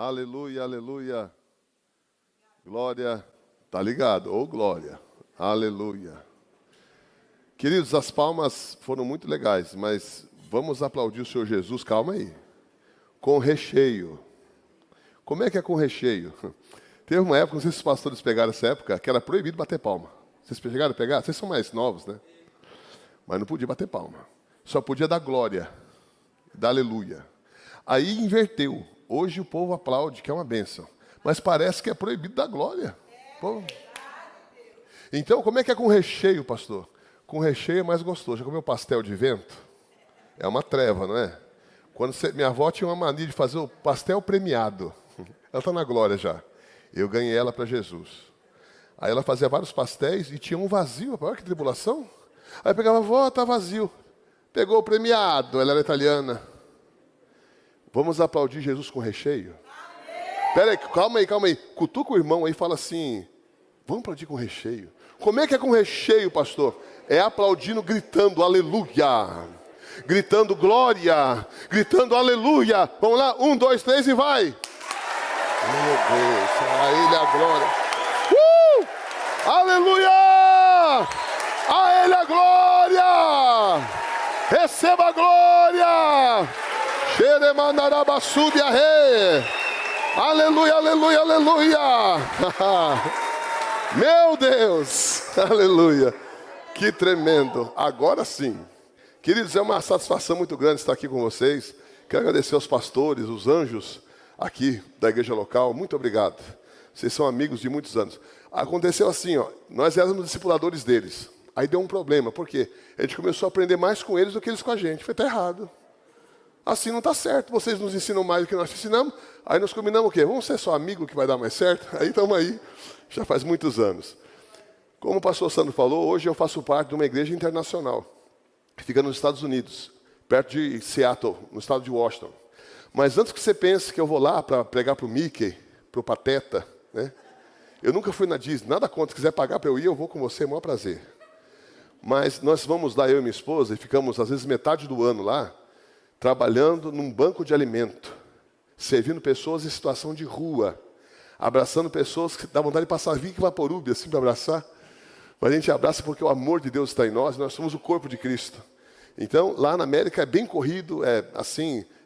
Aleluia, aleluia. Glória. Tá ligado? Ô, glória. Aleluia. Queridos, as palmas foram muito legais, mas vamos aplaudir o Senhor Jesus, calma aí. Com recheio. Como é que é com recheio? Teve uma época, não sei se os pastores pegaram essa época, que era proibido bater palma. Vocês chegaram a pegar? Vocês são mais novos, né? Mas não podia bater palma. Só podia dar glória, dar aleluia. Aí inverteu. Hoje o povo aplaude, que é uma bênção. Mas parece que é proibido dar glória. Pô. Então, como é que é com recheio, pastor? Com recheio é mais gostoso. Já comeu pastel de vento? É uma treva, não é? Minha avó tinha uma mania de fazer o pastel premiado. Ela está na glória já. Eu ganhei ela para Jesus. Aí ela fazia vários pastéis e tinha um vazio. Olha que tribulação. Aí pegava, avó, está vazio. Pegou o premiado, ela era italiana. Vamos aplaudir Jesus com recheio? Espera aí, calma aí. Cutuca o irmão aí e fala assim, vamos aplaudir com recheio. Como é que é com recheio, pastor? É aplaudindo, gritando aleluia. Gritando glória. Gritando aleluia. Vamos lá, 1, 2, 3 e vai. Meu Deus, a Ele a glória. Aleluia! A Ele a glória! Receba a glória! Aleluia, aleluia, aleluia! Meu Deus! Aleluia! Que tremendo! Agora sim. Queridos, é uma satisfação muito grande estar aqui com vocês. Quero agradecer aos pastores, os anjos aqui da igreja local. Muito obrigado. Vocês são amigos de muitos anos. Aconteceu assim, ó, nós éramos discipuladores deles. Aí deu um problema, por quê? A gente começou a aprender mais com eles do que eles com a gente. Foi até errado. Assim não está certo. Vocês nos ensinam mais do que nós te ensinamos. Aí nós combinamos o quê? Vamos ser só amigo que vai dar mais certo? Aí estamos aí. Já faz muitos anos. Como o pastor Sandro falou, hoje eu faço parte de uma igreja internacional. Que fica nos Estados Unidos, perto de Seattle, no estado de Washington. Mas antes que você pense que eu vou lá para pregar para o Mickey, para o Pateta, né? Eu nunca fui na Disney, nada contra. Se quiser pagar para eu ir, eu vou com você, é o maior prazer. Mas nós vamos lá, eu e minha esposa, e ficamos às vezes metade do ano lá, trabalhando num banco de alimento, servindo pessoas em situação de rua, abraçando pessoas que dá vontade de passar Vic Vaporub, assim, para abraçar. Mas a gente abraça porque o amor de Deus está em nós, nós somos o corpo de Cristo. Então, lá na América é bem corrido, é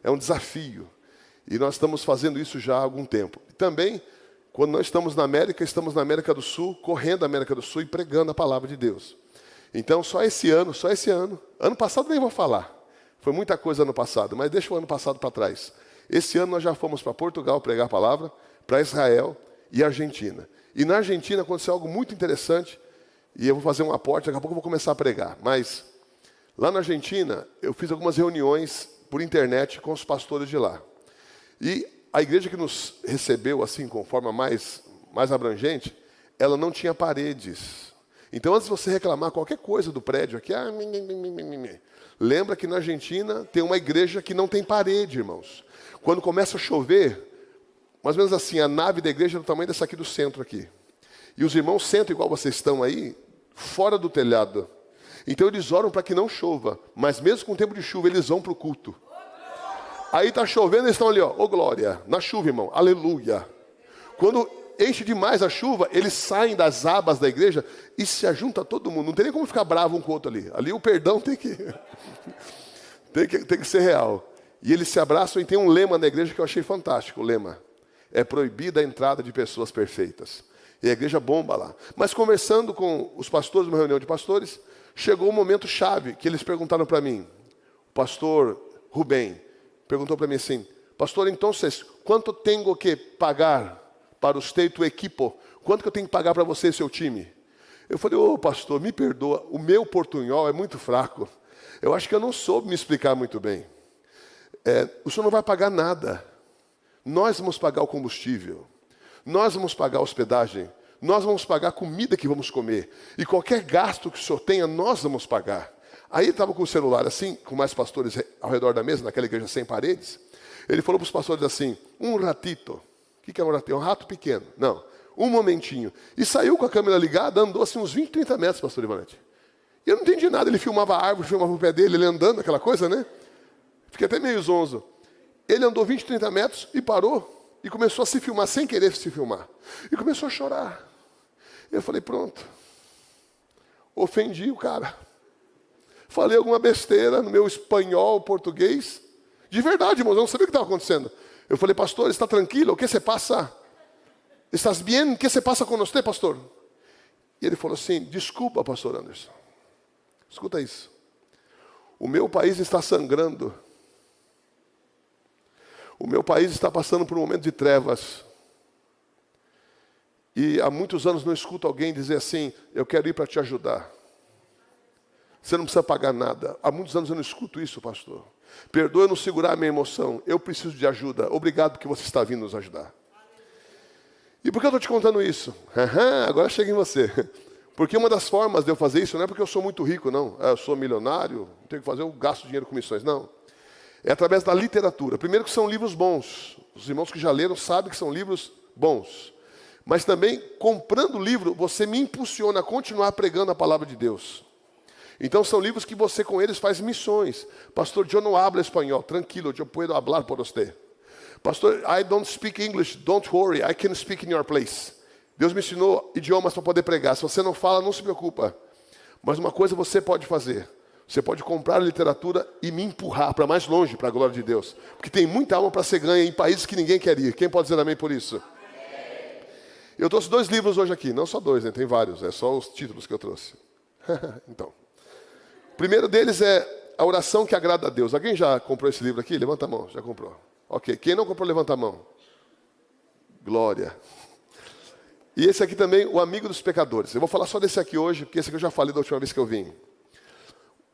um desafio. E nós estamos fazendo isso já há algum tempo. E também, quando nós estamos na América do Sul, correndo a América do Sul e pregando a palavra de Deus. Então, só esse ano, ano passado nem vou falar, foi muita coisa ano passado, mas deixa o ano passado para trás. Esse ano nós já fomos para Portugal pregar a palavra, para Israel e Argentina. E na Argentina aconteceu algo muito interessante, e eu vou fazer um aporte, daqui a pouco eu vou começar a pregar. Mas lá na Argentina, eu fiz algumas reuniões por internet com os pastores de lá. E a igreja que nos recebeu assim, com forma mais abrangente, ela não tinha paredes. Então, antes de você reclamar qualquer coisa do prédio aqui, lembra que na Argentina tem uma igreja que não tem parede, irmãos. Quando começa a chover, mais ou menos assim, a nave da igreja é do tamanho dessa aqui do centro aqui. E os irmãos sentam igual vocês estão aí, fora do telhado. Então eles oram para que não chova, mas mesmo com o tempo de chuva, eles vão para o culto. Aí está chovendo, eles estão ali, ó, ô glória, na chuva, irmão, aleluia. Quando enche demais a chuva, eles saem das abas da igreja e se ajunta todo mundo. Não tem nem como ficar bravo um com o outro ali. Ali o perdão tem que ser real. E eles se abraçam e tem um lema na igreja que eu achei fantástico. O lema é proibida a entrada de pessoas perfeitas. E a igreja bomba lá. Mas conversando com os pastores, numa reunião de pastores, chegou um momento chave que eles perguntaram para mim. O pastor Rubem perguntou para mim assim, pastor, então, quanto tenho que pagar para usted e tu equipo? Quanto que eu tenho que pagar para você e seu time? Eu falei, pastor, me perdoa, o meu portunhol é muito fraco. Eu acho que eu não soube me explicar muito bem. O senhor não vai pagar nada. Nós vamos pagar o combustível. Nós vamos pagar a hospedagem. Nós vamos pagar a comida que vamos comer. E qualquer gasto que o senhor tenha, nós vamos pagar. Aí ele estava com o celular assim, com mais pastores ao redor da mesa, naquela igreja sem paredes. Ele falou para os pastores assim, um ratito. O que é um ratito? É um rato pequeno. Não, um momentinho. E saiu com a câmera ligada, andou assim uns 20, 30 metros, pastor Ivanete. E eu não entendi nada. Ele filmava a árvore, filmava o pé dele, ele andando, aquela coisa, né? Fiquei até meio zonzo. Ele andou 20, 30 metros e parou. e começou a se filmar, sem querer se filmar. E começou a chorar. Eu falei, pronto. Ofendi o cara. Falei alguma besteira no meu espanhol, português. De verdade, irmãos, eu não sabia o que estava acontecendo. Eu falei, pastor, está tranquilo? O que se passa? Estás bem? O que se passa com você, pastor? E ele falou assim, desculpa, pastor Anderson. Escuta isso. O meu país está sangrando. O meu país está passando por um momento de trevas. E há muitos anos não escuto alguém dizer assim, eu quero ir para te ajudar. Você não precisa pagar nada. Há muitos anos eu não escuto isso, pastor. Perdoa eu não segurar a minha emoção. Eu preciso de ajuda. Obrigado porque você está vindo nos ajudar. E por que eu estou te contando isso? Agora chega em você. Porque uma das formas de eu fazer isso não é porque eu sou muito rico, não. Eu sou milionário, não tenho que fazer, eu gasto dinheiro com missões. Não. É através da literatura. Primeiro que são livros bons. Os irmãos que já leram sabem que são livros bons. Mas também, comprando o livro, você me impulsiona a continuar pregando a palavra de Deus. Então são livros que você com eles faz missões. Pastor, eu não hablo espanhol. Tranquilo, eu puedo hablar por você. Pastor, I don't speak English. Don't worry, I can speak in your place. Deus me ensinou idiomas para poder pregar. Se você não fala, não se preocupa. Mas uma coisa você pode fazer. Você pode comprar literatura e me empurrar para mais longe, para a glória de Deus. Porque tem muita alma para ser ganha em países que ninguém quer ir. Quem pode dizer amém por isso? Eu trouxe 2 livros hoje aqui. Não só 2, né? Tem vários. É só os títulos que eu trouxe. Então. O primeiro deles é A Oração que Agrada a Deus. Alguém já comprou esse livro aqui? Levanta a mão. Já comprou. Ok. Quem não comprou, levanta a mão. Glória. E esse aqui também, O Amigo dos Pecadores. Eu vou falar só desse aqui hoje, porque esse aqui eu já falei da última vez que eu vim.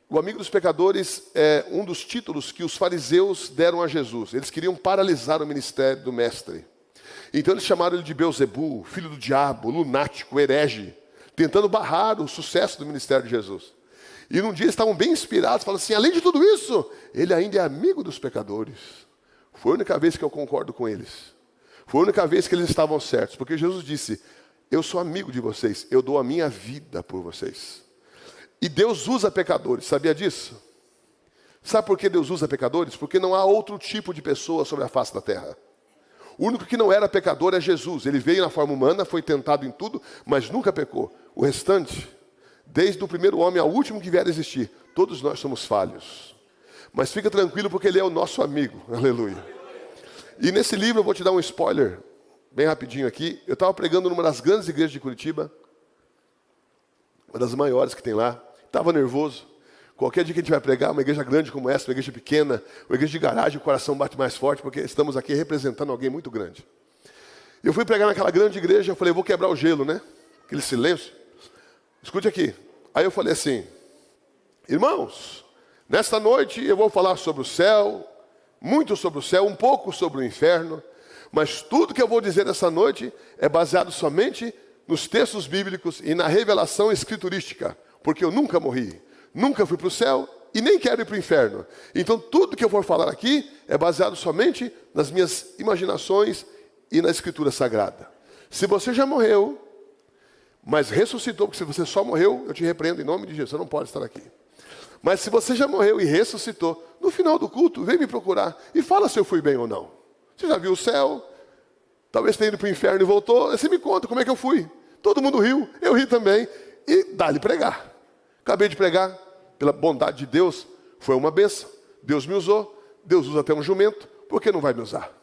O Amigo dos Pecadores é um dos títulos que os fariseus deram a Jesus. Eles queriam paralisar o ministério do mestre. Então eles chamaram ele de Beelzebul, filho do diabo, lunático, herege, tentando barrar o sucesso do ministério de Jesus. E num dia eles estavam bem inspirados, falando assim, além de tudo isso, ele ainda é amigo dos pecadores. Foi a única vez que eu concordo com eles. Foi a única vez que eles estavam certos, porque Jesus disse, eu sou amigo de vocês, eu dou a minha vida por vocês. E Deus usa pecadores, sabia disso? Sabe por que Deus usa pecadores? Porque não há outro tipo de pessoa sobre a face da terra. O único que não era pecador é Jesus. Ele veio na forma humana, foi tentado em tudo, mas nunca pecou. O restante, desde o primeiro homem ao último que vier a existir, todos nós somos falhos. Mas fica tranquilo porque ele é o nosso amigo. Aleluia. E nesse livro eu vou te dar um spoiler, bem rapidinho aqui. Eu estava pregando numa das grandes igrejas de Curitiba, uma das maiores que tem lá. Estava nervoso. Qualquer dia que a gente vai pregar, uma igreja grande como essa, uma igreja pequena, uma igreja de garagem, o coração bate mais forte, porque estamos aqui representando alguém muito grande. Eu fui pregar naquela grande igreja, eu falei, vou quebrar o gelo, né? Aquele silêncio. Escute aqui. Aí eu falei assim, irmãos, nesta noite eu vou falar sobre o céu, muito sobre o céu, um pouco sobre o inferno, mas tudo que eu vou dizer essa noite é baseado somente nos textos bíblicos e na revelação escriturística, porque eu nunca morri. Nunca fui para o céu e nem quero ir para o inferno. Então tudo que eu for falar aqui é baseado somente nas minhas imaginações e na Escritura Sagrada. Se você já morreu, mas ressuscitou, porque se você só morreu, eu te repreendo em nome de Jesus, você não pode estar aqui. Mas se você já morreu e ressuscitou, no final do culto, vem me procurar e fala se eu fui bem ou não. Você já viu o céu, talvez tenha ido para o inferno e voltou, você me conta como é que eu fui. Todo mundo riu, eu ri também e dá-lhe pregar. Acabei de pregar, pela bondade de Deus, foi uma bênção. Deus me usou, Deus usa até um jumento, por que não vai me usar?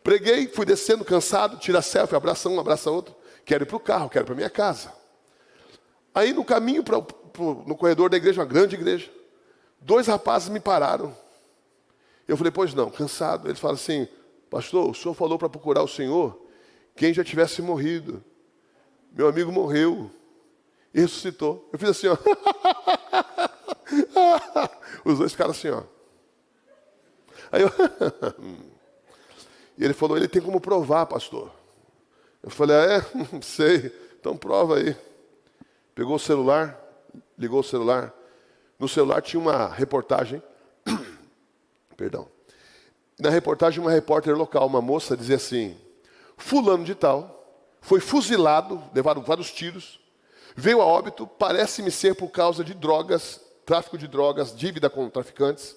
Preguei, fui descendo, cansado, tira selfie, abraça um, abraça outro. Quero ir para o carro, quero ir para minha casa. Aí no caminho, no corredor da igreja, uma grande igreja, 2 rapazes me pararam. Eu falei, pois não, cansado. Eles falam assim, pastor, o senhor falou para procurar o senhor quem já tivesse morrido. Meu amigo morreu. E ressuscitou. Eu fiz assim, ó. Os 2 ficaram assim, ó. Aí eu... E ele falou, ele tem como provar, pastor. Eu falei, não sei. Então prova aí. Pegou o celular, ligou o celular. No celular tinha uma reportagem. Perdão. Na reportagem, uma repórter local, uma moça, dizia assim, fulano de tal, foi fuzilado, levaram vários tiros, veio a óbito, parece-me ser por causa de drogas, tráfico de drogas, dívida com traficantes.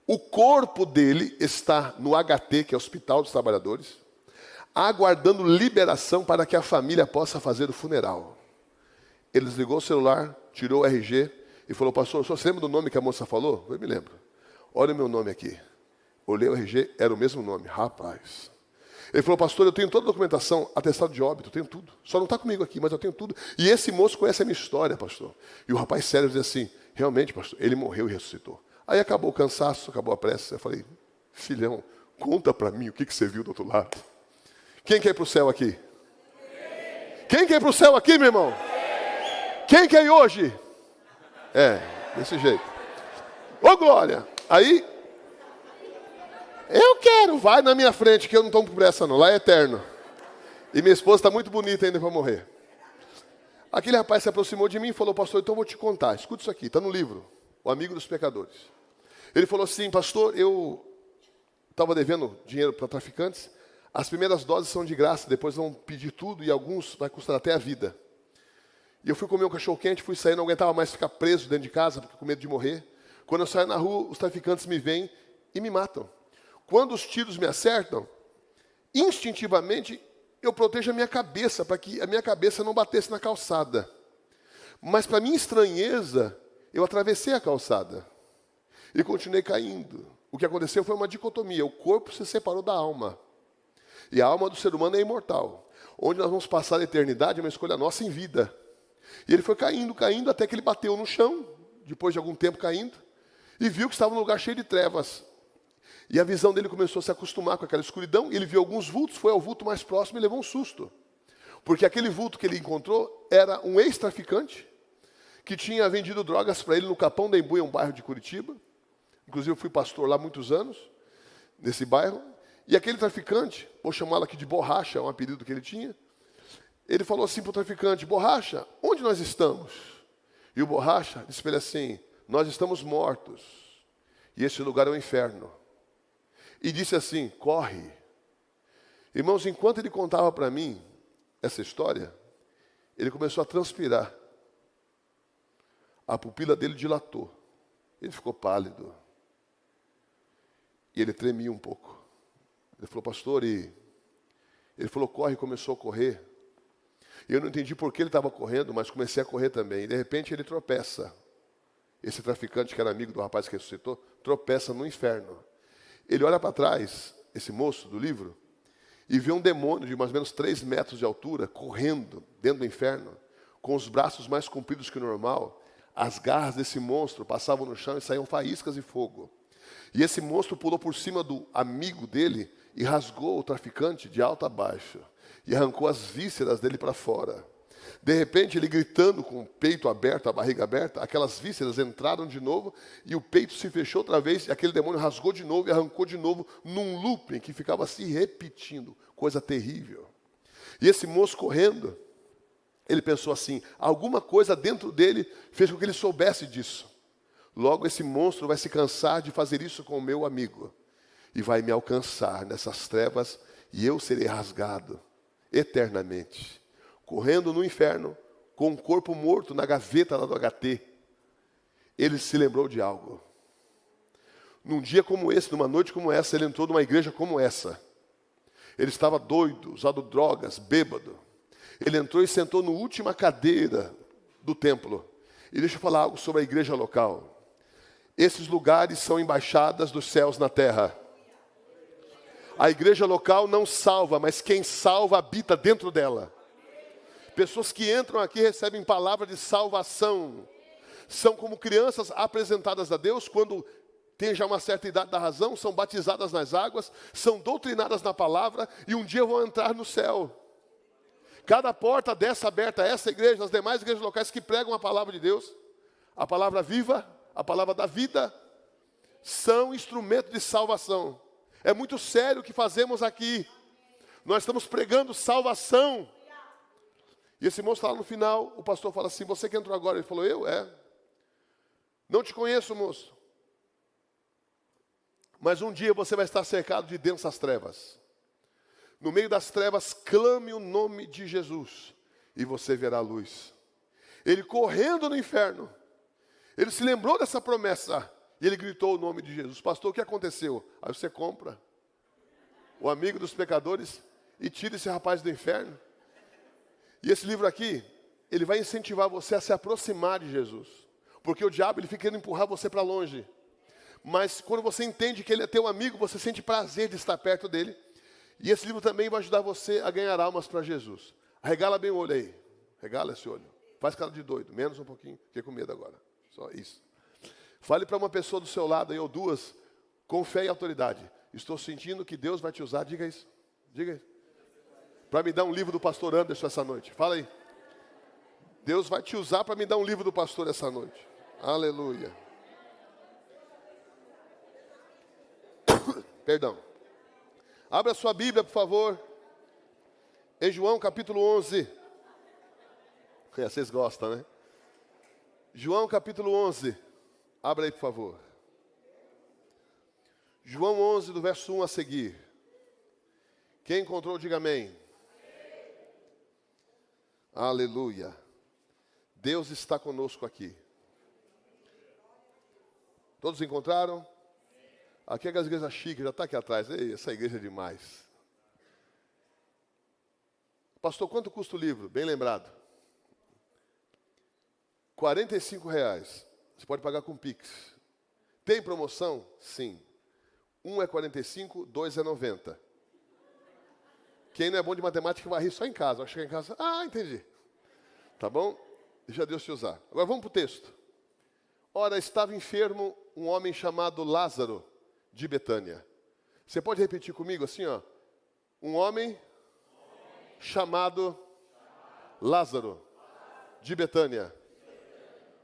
O corpo dele está no HT, que é o Hospital dos Trabalhadores, aguardando liberação para que a família possa fazer o funeral. Ele desligou o celular, tirou o RG e falou, pastor, o senhor se lembra do nome que a moça falou? Eu me lembro. Olha o meu nome aqui. Olhei o RG, era o mesmo nome, rapaz. Ele falou, pastor, eu tenho toda a documentação, atestado de óbito, eu tenho tudo. Só não está comigo aqui, mas eu tenho tudo. E esse moço conhece a minha história, pastor. E o rapaz sério dizia assim, realmente, pastor, ele morreu e ressuscitou. Aí acabou o cansaço, acabou a pressa. Eu falei, filhão, conta para mim o que você viu do outro lado. Quem quer ir para o céu aqui? Quem quer ir para o céu aqui, meu irmão? Quem quer ir hoje? Desse jeito. Ô, glória! Aí, eu quero, vai na minha frente, que eu não tomo pressa não, lá é eterno. E minha esposa está muito bonita ainda para morrer. Aquele rapaz se aproximou de mim e falou, pastor, então eu vou te contar, escuta isso aqui, está no livro, O Amigo dos Pecadores. Ele falou assim, pastor, eu estava devendo dinheiro para traficantes, as primeiras doses são de graça, depois vão pedir tudo e alguns vai custar até a vida. E eu fui comer um cachorro-quente, fui sair, não aguentava mais ficar preso dentro de casa, porque com medo de morrer. Quando eu saio na rua, os traficantes me veem e me matam. Quando os tiros me acertam, instintivamente eu protejo a minha cabeça, para que a minha cabeça não batesse na calçada. Mas para minha estranheza, eu atravessei a calçada e continuei caindo. O que aconteceu foi uma dicotomia, o corpo se separou da alma. E a alma do ser humano é imortal. Onde nós vamos passar a eternidade é uma escolha nossa em vida. E ele foi caindo, caindo, até que ele bateu no chão, depois de algum tempo caindo, e viu que estava num lugar cheio de trevas. E a visão dele começou a se acostumar com aquela escuridão, e ele viu alguns vultos, foi ao vulto mais próximo e levou um susto. Porque aquele vulto que ele encontrou era um ex-traficante, que tinha vendido drogas para ele no Capão da Embuia, um bairro de Curitiba. Inclusive eu fui pastor lá há muitos anos, nesse bairro. E aquele traficante, vou chamá-lo aqui de Borracha, é um apelido que ele tinha, ele falou assim para o traficante, Borracha, onde nós estamos? E o Borracha disse para ele assim, nós estamos mortos, e esse lugar é o inferno. E disse assim, corre. Irmãos, enquanto ele contava para mim essa história, ele começou a transpirar. A pupila dele dilatou. Ele ficou pálido. E ele tremia um pouco. Ele falou, pastor, e ele falou, corre, e começou a correr. E eu não entendi por que ele estava correndo, mas comecei a correr também. E de repente ele tropeça. Esse traficante que era amigo do rapaz que ressuscitou, tropeça no inferno. Ele olha para trás, esse moço do livro, e vê um demônio de mais ou menos 3 metros de altura, correndo dentro do inferno, com os braços mais compridos que o normal. As garras desse monstro passavam no chão e saíam faíscas e fogo. E esse monstro pulou por cima do amigo dele e rasgou o traficante de alto a baixo. E arrancou as vísceras dele para fora. De repente, ele gritando com o peito aberto, a barriga aberta, aquelas vísceras entraram de novo e o peito se fechou outra vez e aquele demônio rasgou de novo e arrancou de novo num looping que ficava se repetindo. Coisa terrível. E esse moço correndo, ele pensou assim, alguma coisa dentro dele fez com que ele soubesse disso. Logo esse monstro vai se cansar de fazer isso com o meu amigo. E vai me alcançar nessas trevas e eu serei rasgado eternamente. Correndo no inferno, com um corpo morto na gaveta lá do HT. Ele se lembrou de algo. Num dia como esse, numa noite como essa, ele entrou numa igreja como essa. Ele estava doido, usando drogas, bêbado. Ele entrou e sentou na última cadeira do templo. E deixa eu falar algo sobre a igreja local. Esses lugares são embaixadas dos céus na terra. A igreja local não salva, mas quem salva habita dentro dela. Pessoas que entram aqui recebem palavra de salvação. São como crianças apresentadas a Deus quando têm já uma certa idade da razão, são batizadas nas águas, são doutrinadas na palavra e um dia vão entrar no céu. Cada porta dessa aberta a essa igreja, as demais igrejas locais que pregam a palavra de Deus, a palavra viva, a palavra da vida, são instrumento de salvação. É muito sério o que fazemos aqui. Nós estamos pregando salvação. E esse moço está lá no final, o pastor fala assim, você que entrou agora? Ele falou, eu? Não te conheço, moço. Mas um dia você vai estar cercado de densas trevas. No meio das trevas, clame o nome de Jesus e você verá a luz. Ele correndo no inferno, ele se lembrou dessa promessa E ele gritou o nome de Jesus. Pastor, o que aconteceu? Aí você compra o amigo dos pecadores e tira esse rapaz do inferno. E esse livro aqui, ele vai incentivar você a se aproximar de Jesus. Porque o diabo, ele fica querendo empurrar você para longe. Mas quando você entende que ele é teu amigo, você sente prazer de estar perto dele. E esse livro também vai ajudar você a ganhar almas para Jesus. Regala bem o olho aí. Regala esse olho. Faz cara de doido. Menos um pouquinho. Fiquei com medo agora. Só isso. Fale para uma pessoa do seu lado aí, ou duas, com fé e autoridade. Estou sentindo que Deus vai te usar. Diga isso. Diga isso. Para me dar um livro do pastor Anderson essa noite. Fala aí. Deus vai te usar para me dar um livro do pastor essa noite. Aleluia. Perdão. Abra sua Bíblia, por favor. Em João capítulo 11. Vocês gostam, né? João capítulo 11. Abra aí, por favor. João 11, do verso 1 a seguir. Quem encontrou, diga amém. Aleluia. Deus está conosco aqui. Todos encontraram? Aqui é a igreja chique, já está aqui atrás. Ei, essa igreja é demais. Pastor, quanto custa o livro? Bem lembrado. R$45. Você pode pagar com Pix. Tem promoção? Sim. Um é 45, dois é 90. Quem não é bom de matemática vai rir só em casa. Vai chegar em casa, entendi. Tá bom? Deixa Deus te usar. Agora vamos para o texto. Ora, estava enfermo um homem chamado Lázaro, de Betânia. Você pode repetir comigo assim, ó? Um homem chamado Lázaro, de Betânia.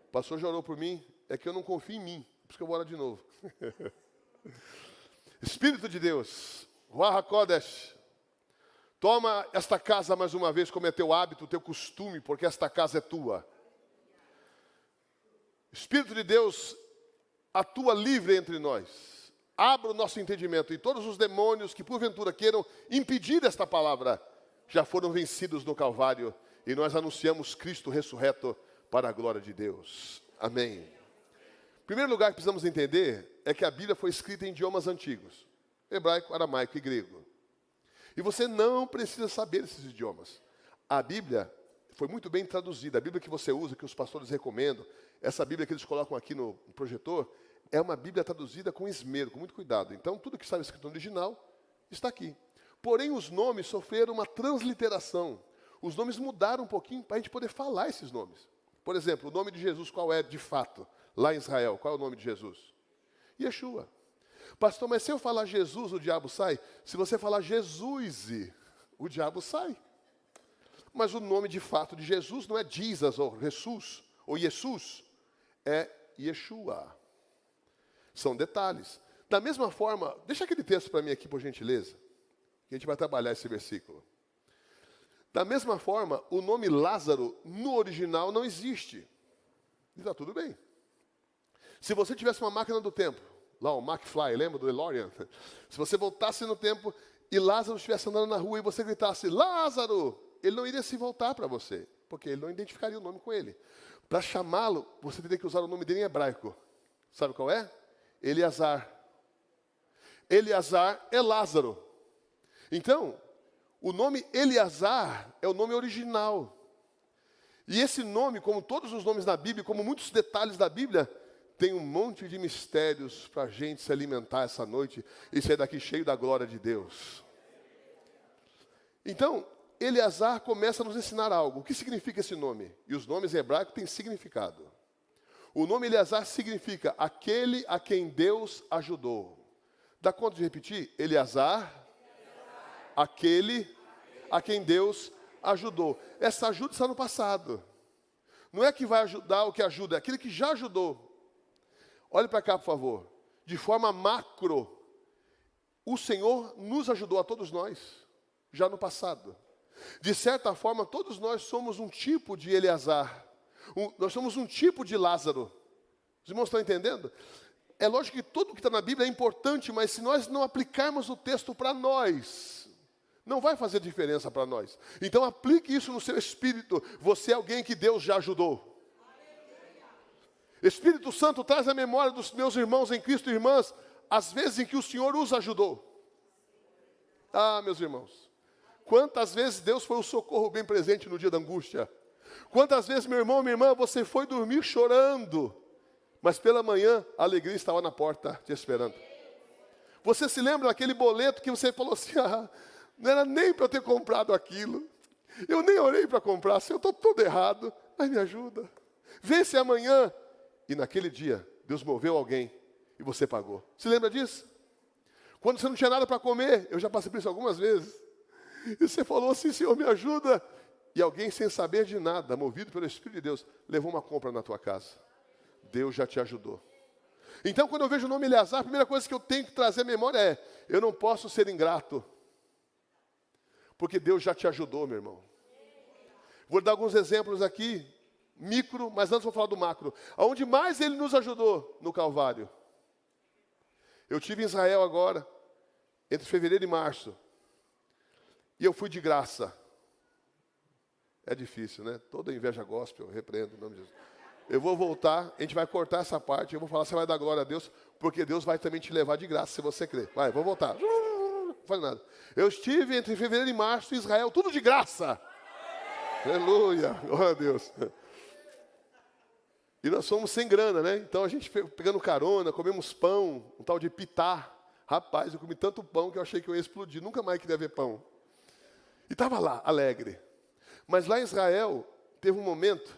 O pastor já orou por mim, é que eu não confio em mim, por isso que eu vou orar de novo. Espírito de Deus, Ruach HaKodesh, toma esta casa mais uma vez como é teu hábito, teu costume, porque esta casa é tua. Espírito de Deus, atua livre entre nós. Abra o nosso entendimento e todos os demônios que porventura queiram impedir esta palavra, já foram vencidos no Calvário e nós anunciamos Cristo ressurreto para a glória de Deus. Amém. Em primeiro lugar que precisamos entender é que a Bíblia foi escrita em idiomas antigos. Hebraico, aramaico e grego. E você não precisa saber esses idiomas. A Bíblia foi muito bem traduzida. A Bíblia que você usa, que os pastores recomendam, essa Bíblia que eles colocam aqui no projetor, é uma Bíblia traduzida com esmero, com muito cuidado. Então, tudo que estava escrito no original está aqui. Porém, os nomes sofreram uma transliteração. Os nomes mudaram um pouquinho para a gente poder falar esses nomes. Por exemplo, o nome de Jesus, qual é de fato? Lá em Israel, qual é o nome de Jesus? Yeshua. Pastor, mas se eu falar Jesus, o diabo sai? Se você falar Jesus, o diabo sai. Mas o nome de fato de Jesus não é Jesus ou Jesus, ou Jesus, é Yeshua. São detalhes. Da mesma forma, deixa aquele texto para mim aqui, por gentileza, que a gente vai trabalhar esse versículo. Da mesma forma, o nome Lázaro, no original, não existe. E está tudo bem. Se você tivesse uma máquina do tempo, lá o McFly, lembra do DeLorean? Se você voltasse no tempo e Lázaro estivesse andando na rua e você gritasse, Lázaro, ele não iria se voltar para você, porque ele não identificaria o nome com ele. Para chamá-lo, você teria que usar o nome dele em hebraico. Sabe qual é? Eleazar. Eleazar é Lázaro. Então, o nome Eleazar é o nome original. E esse nome, como todos os nomes da Bíblia, como muitos detalhes da Bíblia, tem um monte de mistérios para a gente se alimentar essa noite e sair daqui cheio da glória de Deus. Então, Eleazar começa a nos ensinar algo. O que significa esse nome? E os nomes em hebraico têm significado. O nome Eleazar significa aquele a quem Deus ajudou. Dá conta de repetir? Eleazar, aquele a quem Deus ajudou. Essa ajuda está no passado. Não é que vai ajudar o que ajuda, é aquele que já ajudou. Olhe para cá, por favor. De forma macro, o Senhor nos ajudou a todos nós, já no passado. De certa forma, todos nós somos um tipo de Eleazar. Nós somos um tipo de Lázaro. Os irmãos estão entendendo? É lógico que tudo que está na Bíblia é importante, mas se nós não aplicarmos o texto para nós, não vai fazer diferença para nós. Então aplique isso no seu espírito. Você é alguém que Deus já ajudou. Espírito Santo, traz a memória dos meus irmãos em Cristo e irmãs, as vezes em que o Senhor os ajudou. Ah, meus irmãos, quantas vezes Deus foi o socorro bem presente no dia da angústia. Quantas vezes, meu irmão, minha irmã, você foi dormir chorando, mas pela manhã a alegria estava na porta te esperando. Você se lembra daquele boleto que você falou assim, não era nem para eu ter comprado aquilo. Eu nem orei para comprar, assim, eu estou todo errado, mas me ajuda. Vê se amanhã. E naquele dia, Deus moveu alguém e você pagou. Se lembra disso? Quando você não tinha nada para comer, eu já passei por isso algumas vezes. E você falou assim, Senhor, me ajuda. E alguém, sem saber de nada, movido pelo Espírito de Deus, levou uma compra na tua casa. Deus já te ajudou. Então, quando eu vejo o nome Eleazar, a primeira coisa que eu tenho que trazer à memória é, eu não posso ser ingrato. Porque Deus já te ajudou, meu irmão. Vou dar alguns exemplos aqui, micro, mas antes vou falar do macro. Aonde mais Ele nos ajudou? No Calvário. Eu estive em Israel agora, entre fevereiro e março. E eu fui de graça. É difícil, né? Toda inveja gospel, eu repreendo em nome de Jesus. Eu vou voltar, a gente vai cortar essa parte, eu vou falar, você vai dar glória a Deus, porque Deus vai também te levar de graça, se você crer. Vai, vou voltar. Não falei nada. Eu estive entre fevereiro e março em Israel, tudo de graça. Aleluia, glória a Deus. E nós fomos sem grana, né? Então a gente pegando carona, comemos pão, um tal de pitá. Rapaz, eu comi tanto pão que eu achei que eu ia explodir, nunca mais queria ver pão. E estava lá, alegre. Mas lá em Israel, teve um momento,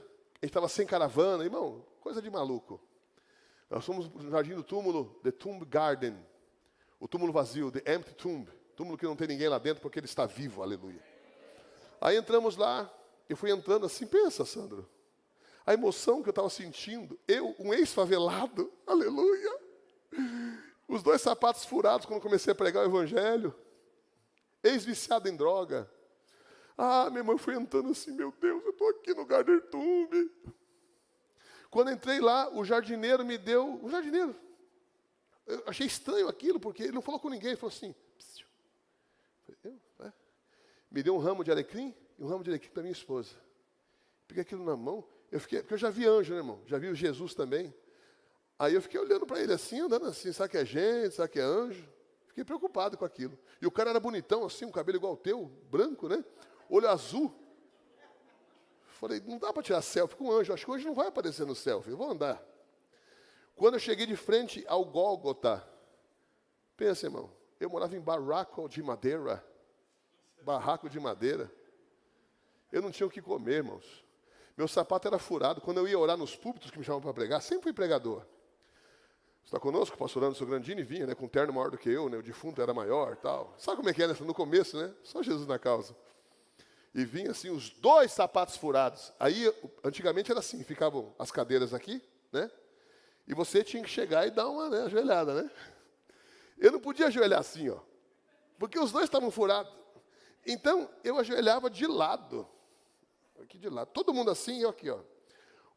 a gente estava sem caravana, irmão, coisa de maluco. Nós fomos no jardim do túmulo, The Tomb Garden, o túmulo vazio, The Empty Tomb, túmulo que não tem ninguém lá dentro porque ele está vivo, aleluia. Aí entramos lá, eu fui entrando assim, pensa, Sandro, a emoção que eu estava sentindo, eu, um ex-favelado, aleluia, os 2 sapatos furados quando comecei a pregar o evangelho, ex-viciado em droga. Ah, minha irmã foi entrando assim, meu Deus, eu estou aqui no Garden Tomb. Quando entrei lá, o jardineiro me deu... O jardineiro, eu achei estranho aquilo, porque ele não falou com ninguém, ele falou assim... Me deu um ramo de alecrim e um ramo de alecrim para minha esposa. Peguei aquilo na mão, porque eu já vi anjo, né, irmão? Já vi o Jesus também. Aí eu fiquei olhando para ele assim, andando assim, será que é gente, será que é anjo? Fiquei preocupado com aquilo. E o cara era bonitão assim, um cabelo igual ao teu, branco, né? Olho azul. Falei, não dá para tirar selfie com o anjo. Acho que hoje não vai aparecer no selfie. Eu vou andar. Quando eu cheguei de frente ao Gólgota, pensa, irmão, eu morava em barraco de madeira. Barraco de madeira. Eu não tinha o que comer, irmãos. Meu sapato era furado. Quando eu ia orar nos púlpitos que me chamavam para pregar, sempre fui pregador. Você está conosco? O pastor Anderson Grandini vinha, né, com um terno maior do que eu, né, o defunto era maior, tal. Sabe como é que é, né? No começo, né? Só Jesus na causa. E vinha assim, os 2 sapatos furados. Aí, antigamente era assim, ficavam as cadeiras aqui, né? E você tinha que chegar e dar uma, né, ajoelhada, né? Eu não podia ajoelhar assim, ó. Porque os 2 estavam furados. Então, eu ajoelhava de lado. Aqui de lado. Todo mundo assim e eu aqui, ó.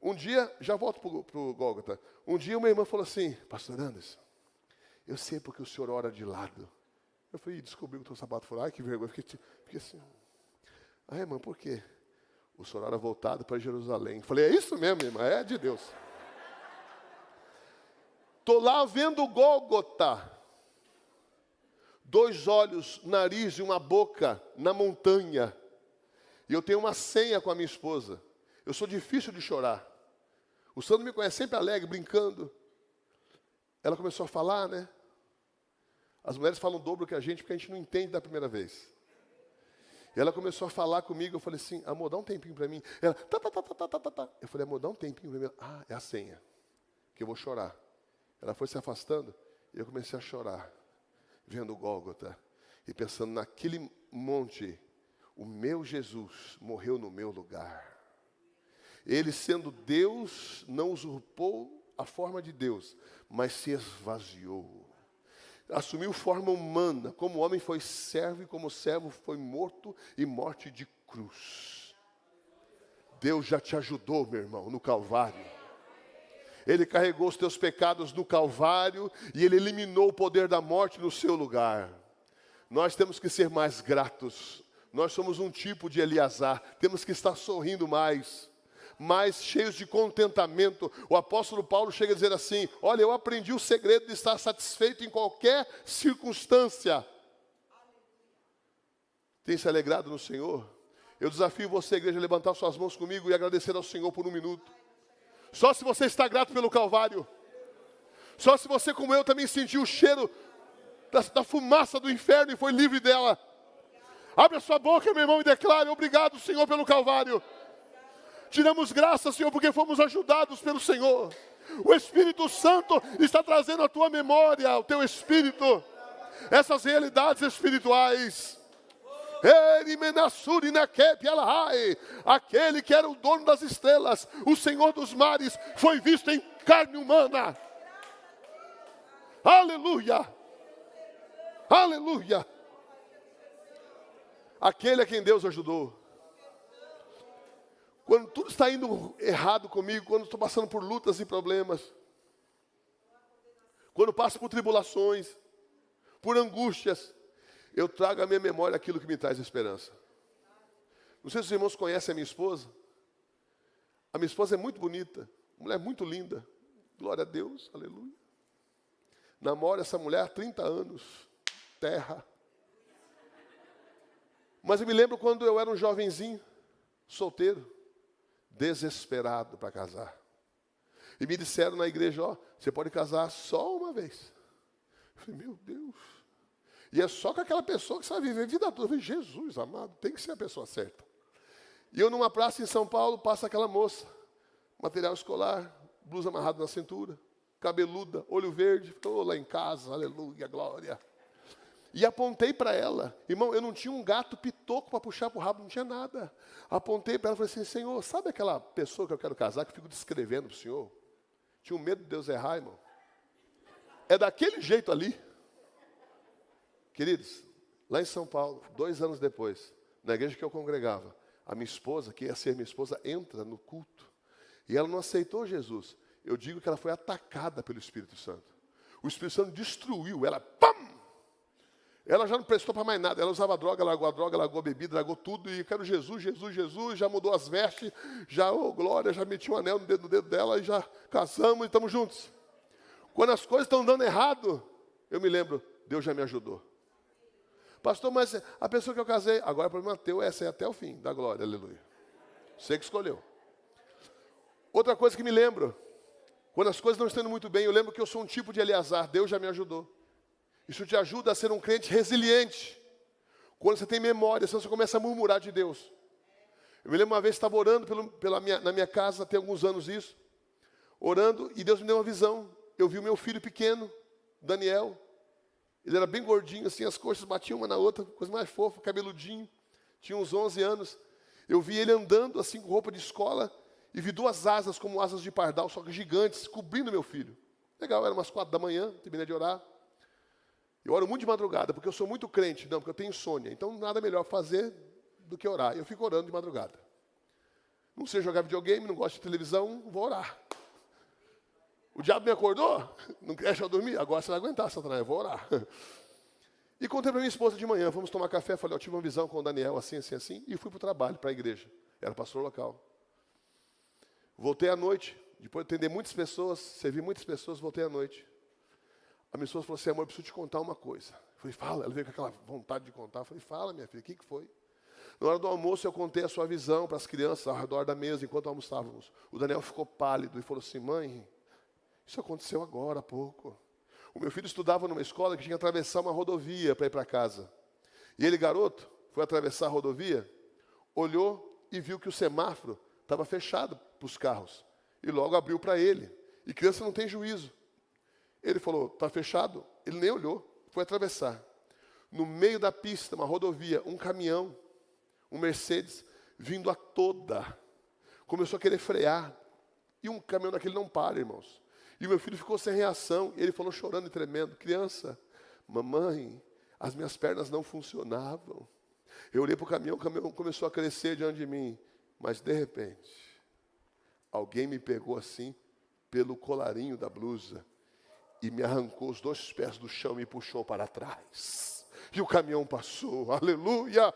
Um dia, já volto para o Gólgota. Um dia uma irmã falou assim, pastor Anderson, eu sei porque o senhor ora de lado. Eu falei, descobri que o teu sapato furado. Ai, que vergonha. Fiquei assim... Ah, irmã, por quê? O senhor era voltado para Jerusalém. Falei, é isso mesmo, irmã, é de Deus. Estou lá vendo o Gólgota. 2 olhos, nariz e uma boca na montanha. E eu tenho uma senha com a minha esposa. Eu sou difícil de chorar. O Sandro me conhece sempre alegre, brincando. Ela começou a falar, né? As mulheres falam o dobro que a gente, porque a gente não entende da primeira vez. E ela começou a falar comigo, eu falei assim, amor, dá um tempinho para mim. Ela, tá. Eu falei, amor, dá um tempinho para mim. Ah, é a senha, que eu vou chorar. Ela foi se afastando, e eu comecei a chorar, vendo o Gólgota, e pensando naquele monte, o meu Jesus morreu no meu lugar. Ele, sendo Deus, não usurpou a forma de Deus, mas se esvaziou. Assumiu forma humana, como homem foi servo e como servo foi morto e morte de cruz. Deus já te ajudou, meu irmão, no Calvário. Ele carregou os teus pecados no Calvário e Ele eliminou o poder da morte no seu lugar. Nós temos que ser mais gratos. Nós somos um tipo de Eleazar, temos que estar sorrindo mais. mas cheios de contentamento. O apóstolo Paulo chega a dizer assim: olha, eu aprendi o segredo de estar satisfeito em qualquer circunstância. Tem se alegrado no Senhor? Eu desafio você, igreja, a levantar suas mãos comigo e agradecer ao Senhor por um minuto. Só se você está grato pelo Calvário. Só se você, como eu, também sentiu o cheiro da fumaça do inferno e foi livre dela. Abre a sua boca, meu irmão, e declare: obrigado, Senhor, pelo Calvário. Te damos graças, Senhor, porque fomos ajudados pelo Senhor. O Espírito Santo está trazendo à tua memória, ao teu espírito, essas realidades espirituais. Aquele que era o dono das estrelas, o Senhor dos mares, foi visto em carne humana. Aleluia! Aleluia! Aquele a quem Deus ajudou. Quando tudo está indo errado comigo, quando estou passando por lutas e problemas, quando passo por tribulações, por angústias, eu trago à minha memória aquilo que me traz esperança. Não sei se os irmãos conhecem a minha esposa. A minha esposa é muito bonita, mulher muito linda. Glória a Deus, aleluia. Namoro essa mulher há 30 anos, terra. Mas eu me lembro quando eu era um jovenzinho, solteiro, desesperado para casar. E me disseram na igreja: ó, você pode casar só uma vez. Eu falei: meu Deus. E é só com aquela pessoa que sabe viver a vida toda. Eu falei: Jesus amado, tem que ser a pessoa certa. E eu numa praça em São Paulo, passa aquela moça, material escolar, blusa amarrada na cintura, cabeluda, olho verde. Estou lá em casa, aleluia, glória. E apontei para ela. Irmão, eu não tinha um gato pitoco para puxar para o rabo, não tinha nada. Apontei para ela e falei assim: Senhor, sabe aquela pessoa que eu quero casar, que eu fico descrevendo para o Senhor? Tinha um medo de Deus errar, irmão. É daquele jeito ali. Queridos, lá em São Paulo, 2 anos depois, na igreja que eu congregava, a minha esposa, que ia ser minha esposa, entra no culto. E ela não aceitou Jesus. Eu digo que ela foi atacada pelo Espírito Santo. O Espírito Santo destruiu ela. Pam! Ela já não prestou para mais nada. Ela usava droga, largou a bebida, largou tudo. E quero Jesus, Jesus, Jesus. Já mudou as vestes. Já, oh glória, já meti um anel no dedo dela. E já casamos e estamos juntos. Quando as coisas estão dando errado, eu me lembro: Deus já me ajudou. Pastor, mas a pessoa que eu casei, agora o problema teu é essa é até o fim da glória, aleluia. Você que escolheu. Outra coisa que me lembro, quando as coisas não estão indo muito bem, eu lembro que eu sou um tipo de Eleazar. Deus já me ajudou. Isso te ajuda a ser um crente resiliente. Quando você tem memória, senão você começa a murmurar de Deus. Eu me lembro uma vez, estava orando na minha casa, tem alguns anos isso. Orando, e Deus me deu uma visão. Eu vi o meu filho pequeno, Daniel. Ele era bem gordinho, assim, as coxas batiam uma na outra, coisa mais fofa, cabeludinho. Tinha uns 11 anos. Eu vi ele andando, assim, com roupa de escola, e vi 2 asas, como asas de pardal, só que gigantes, cobrindo meu filho. Legal, era umas 4 da manhã, terminei de orar. Eu oro muito de madrugada, porque eu sou muito crente, não, porque eu tenho insônia. Então, nada melhor fazer do que orar. Eu fico orando de madrugada. Não sei jogar videogame, não gosto de televisão, vou orar. O diabo me acordou? Não quer deixar eu dormir? Agora você vai aguentar, Satanás, eu vou orar. E contei para minha esposa de manhã, vamos tomar café. Falei: eu tive uma visão com o Daniel, assim, assim, assim. E fui para o trabalho, para a igreja. Era pastor local. Voltei à noite, depois de atender muitas pessoas, servi muitas pessoas, voltei à noite. A minha esposa falou assim: amor, eu preciso te contar uma coisa. Eu falei: fala. Ela veio com aquela vontade de contar. Eu falei: fala, minha filha, o que foi? Na hora do almoço, eu contei a sua visão para as crianças ao redor da mesa, enquanto almoçávamos. O Daniel ficou pálido e falou assim: mãe, isso aconteceu agora há pouco. O meu filho estudava numa escola que tinha que atravessar uma rodovia para ir para casa. E ele, garoto, foi atravessar a rodovia, olhou e viu que o semáforo estava fechado para os carros. E logo abriu para ele. E criança não tem juízo. Ele falou: está fechado? Ele nem olhou, foi atravessar. No meio da pista, uma rodovia, um caminhão, um Mercedes, vindo a toda. Começou a querer frear. E um caminhão daquele não para, irmãos. E o meu filho ficou sem reação. E ele falou chorando e tremendo: criança, mamãe, as minhas pernas não funcionavam. Eu olhei para o caminhão começou a crescer diante de mim. Mas de repente, alguém me pegou assim, pelo colarinho da blusa, e me arrancou os 2 pés do chão e me puxou para trás. E o caminhão passou, aleluia.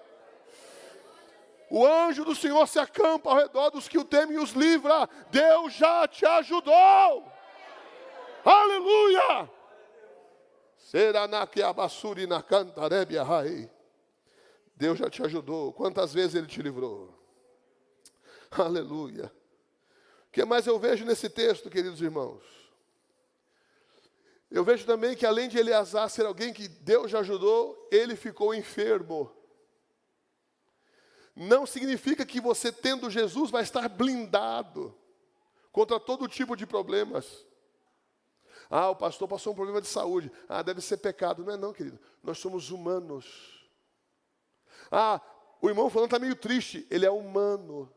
O anjo do Senhor se acampa ao redor dos que o temem e os livra. Deus já te ajudou. Aleluia! Será na que abassuri na cantarebia rai. Deus já te ajudou. Quantas vezes Ele te livrou? Aleluia. O que mais eu vejo nesse texto, queridos irmãos? Eu vejo também que além de Eleazar ser alguém que Deus já ajudou, ele ficou enfermo. Não significa que você tendo Jesus vai estar blindado contra todo tipo de problemas. O pastor passou um problema de saúde. Deve ser pecado. Não é não, querido. Nós somos humanos. O irmão falando está meio triste. Ele é humano.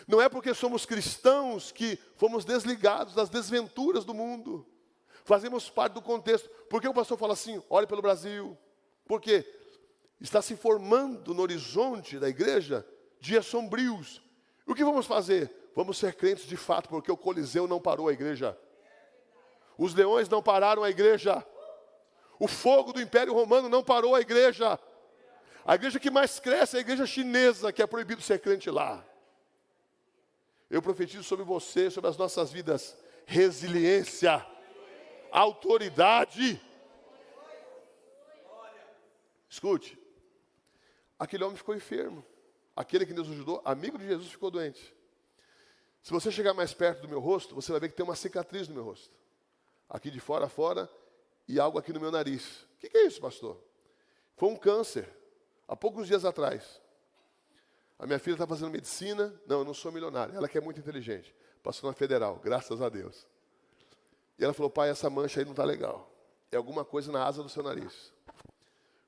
Não é porque somos cristãos que fomos desligados das desventuras do mundo. Fazemos parte do contexto. Por que o pastor fala assim? Olhe pelo Brasil. Por quê? Está se formando no horizonte da igreja dias sombrios. E o que vamos fazer? Vamos ser crentes de fato, porque o Coliseu não parou a igreja. Os leões não pararam a igreja. O fogo do Império Romano não parou a igreja. A igreja que mais cresce é a igreja chinesa, que é proibido ser crente lá. Eu profetizo sobre você, sobre as nossas vidas, resiliência, autoridade. Escute, aquele homem ficou enfermo. Aquele que Deus ajudou, amigo de Jesus, ficou doente. Se você chegar mais perto do meu rosto, você vai ver que tem uma cicatriz no meu rosto. Aqui de fora a fora e algo aqui no meu nariz. O que é isso, pastor? Foi um câncer, há poucos dias atrás. A minha filha está fazendo medicina. Não, eu não sou milionário. Ela que é muito inteligente. Passou na federal, graças a Deus. E ela falou, pai, essa mancha aí não está legal. É alguma coisa na asa do seu nariz.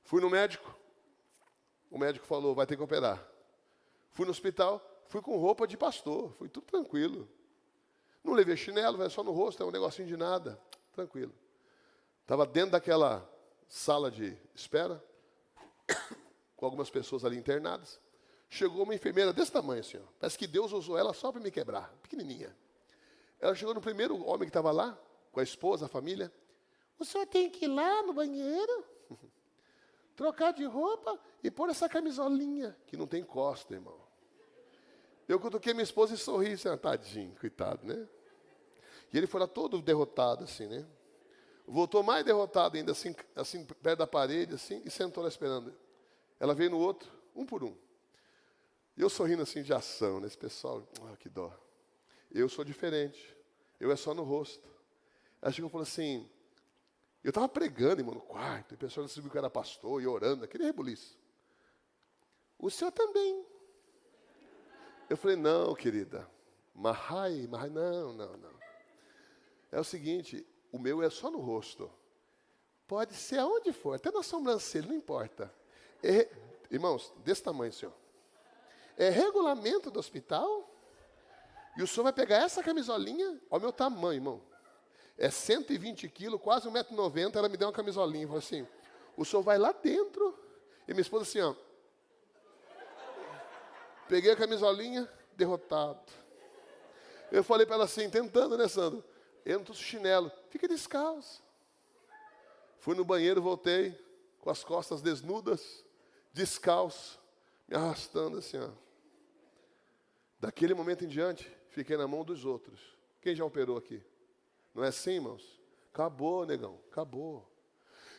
Fui no médico. O médico falou, vai ter que operar. Fui no hospital, fui com roupa de pastor. Fui tudo tranquilo. Não levei chinelo, vai só no rosto, é um negocinho de nada. Tranquilo. Estava dentro daquela sala de espera, com algumas pessoas ali internadas. Chegou uma enfermeira desse tamanho, assim, ó. Parece que Deus usou ela só para me quebrar, pequenininha. Ela chegou no primeiro homem que estava lá, com a esposa, a família. O senhor tem que ir lá no banheiro, trocar de roupa e pôr essa camisolinha, que não tem costa, irmão. Eu cutuquei minha esposa e sorri, assim, tadinho, coitado, né? E ele foi lá todo derrotado, assim, né? Voltou mais derrotado ainda, assim, perto da parede, assim, e sentou lá esperando. Ela veio no outro, um por um. E eu sorrindo assim de ação, nesse pessoal, que dó. Eu sou diferente, eu é só no rosto. Ela chegou e falou assim, eu estava pregando, irmão, no quarto, e o pessoal descobriu que era pastor, e orando, aquele rebuliço. O senhor também. Eu falei, não, querida, Mahai, não. É o seguinte, o meu é só no rosto. Pode ser aonde for, até na sobrancelha, não importa. Irmãos, desse tamanho, senhor. É regulamento do hospital. E o senhor vai pegar essa camisolinha, olha o meu tamanho, irmão. É 120 quilos, quase 1,90 m. Ela me deu uma camisolinha, falou assim, o senhor vai lá dentro. E minha esposa assim, ó. Peguei a camisolinha, derrotado. Eu falei para ela assim, tentando, né, Sandro? Eu não estou chinelo, fica descalço. Fui no banheiro, voltei, com as costas desnudas, descalço, me arrastando assim, ó. Daquele momento em diante, fiquei na mão dos outros. Quem já operou aqui? Não é assim, irmãos? Acabou, negão, acabou.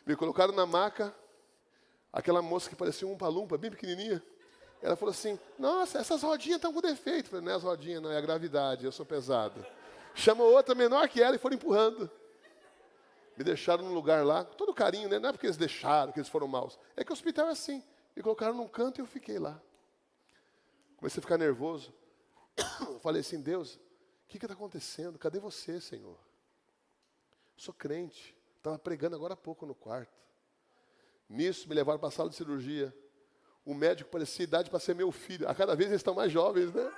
Me colocaram na maca, aquela moça que parecia um palumpa, bem pequenininha. Ela falou assim, nossa, essas rodinhas estão com defeito. Eu falei, não é as rodinhas, não, é a gravidade, eu sou pesado. Chamou outra menor que ela e foram empurrando. Me deixaram num lugar lá, com todo carinho, né? Não é porque eles deixaram, que eles foram maus. É que o hospital é assim. Me colocaram num canto e eu fiquei lá. Comecei a ficar nervoso. Falei assim, Deus, o que está acontecendo? Cadê você, Senhor? Sou crente. Estava pregando agora há pouco no quarto. Nisso, me levaram para a sala de cirurgia. O médico parecia idade para ser meu filho. A cada vez eles estão mais jovens, né?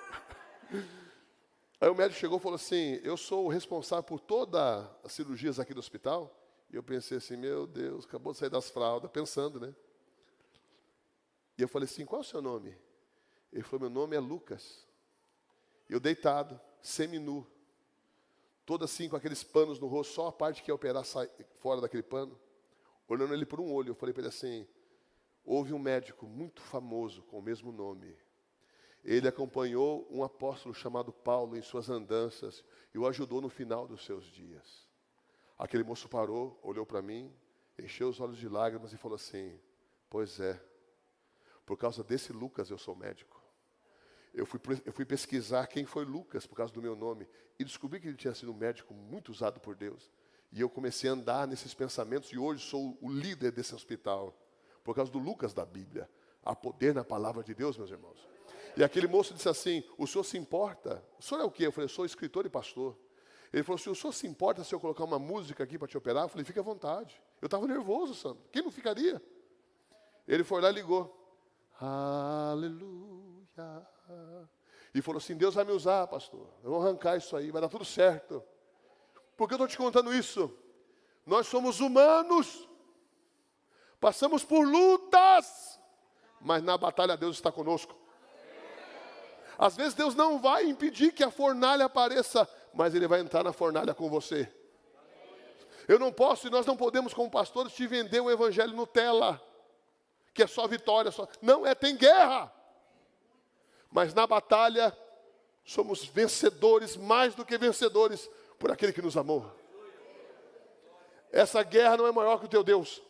Aí o médico chegou e falou assim, eu sou o responsável por todas as cirurgias aqui do hospital. E eu pensei assim, meu Deus, acabou de sair das fraldas, pensando, né? E eu falei assim, qual é o seu nome? Ele falou, meu nome é Lucas. Eu deitado, seminu, todo assim com aqueles panos no rosto, só a parte que ia operar sai fora daquele pano, olhando ele por um olho. Eu falei para ele assim, houve um médico muito famoso com o mesmo nome. Ele acompanhou um apóstolo chamado Paulo em suas andanças e o ajudou no final dos seus dias. Aquele moço parou, olhou para mim, encheu os olhos de lágrimas e falou assim: pois é, por causa desse Lucas eu sou médico. Eu fui pesquisar quem foi Lucas por causa do meu nome e descobri que ele tinha sido um médico muito usado por Deus. E eu comecei a andar nesses pensamentos e hoje sou o líder desse hospital por causa do Lucas da Bíblia. Há poder na palavra de Deus, meus irmãos. E aquele moço disse assim: o senhor se importa? O senhor é o quê? Eu falei: eu sou escritor e pastor. Ele falou assim: o senhor se importa se eu colocar uma música aqui para te operar? Eu falei: fique à vontade. Eu estava nervoso, Sandro. Quem não ficaria? Ele foi lá e ligou. Aleluia. E falou assim: Deus vai me usar, pastor. Eu vou arrancar isso aí, vai dar tudo certo. Por que eu estou te contando isso? Nós somos humanos. Passamos por lutas. Mas na batalha Deus está conosco. Às vezes Deus não vai impedir que a fornalha apareça, mas Ele vai entrar na fornalha com você. Eu não posso e nós não podemos, como pastores, te vender o evangelho Nutella, que é só vitória. Não, tem guerra. Mas na batalha, somos vencedores, mais do que vencedores, por aquele que nos amou. Essa guerra não é maior que o teu Deus.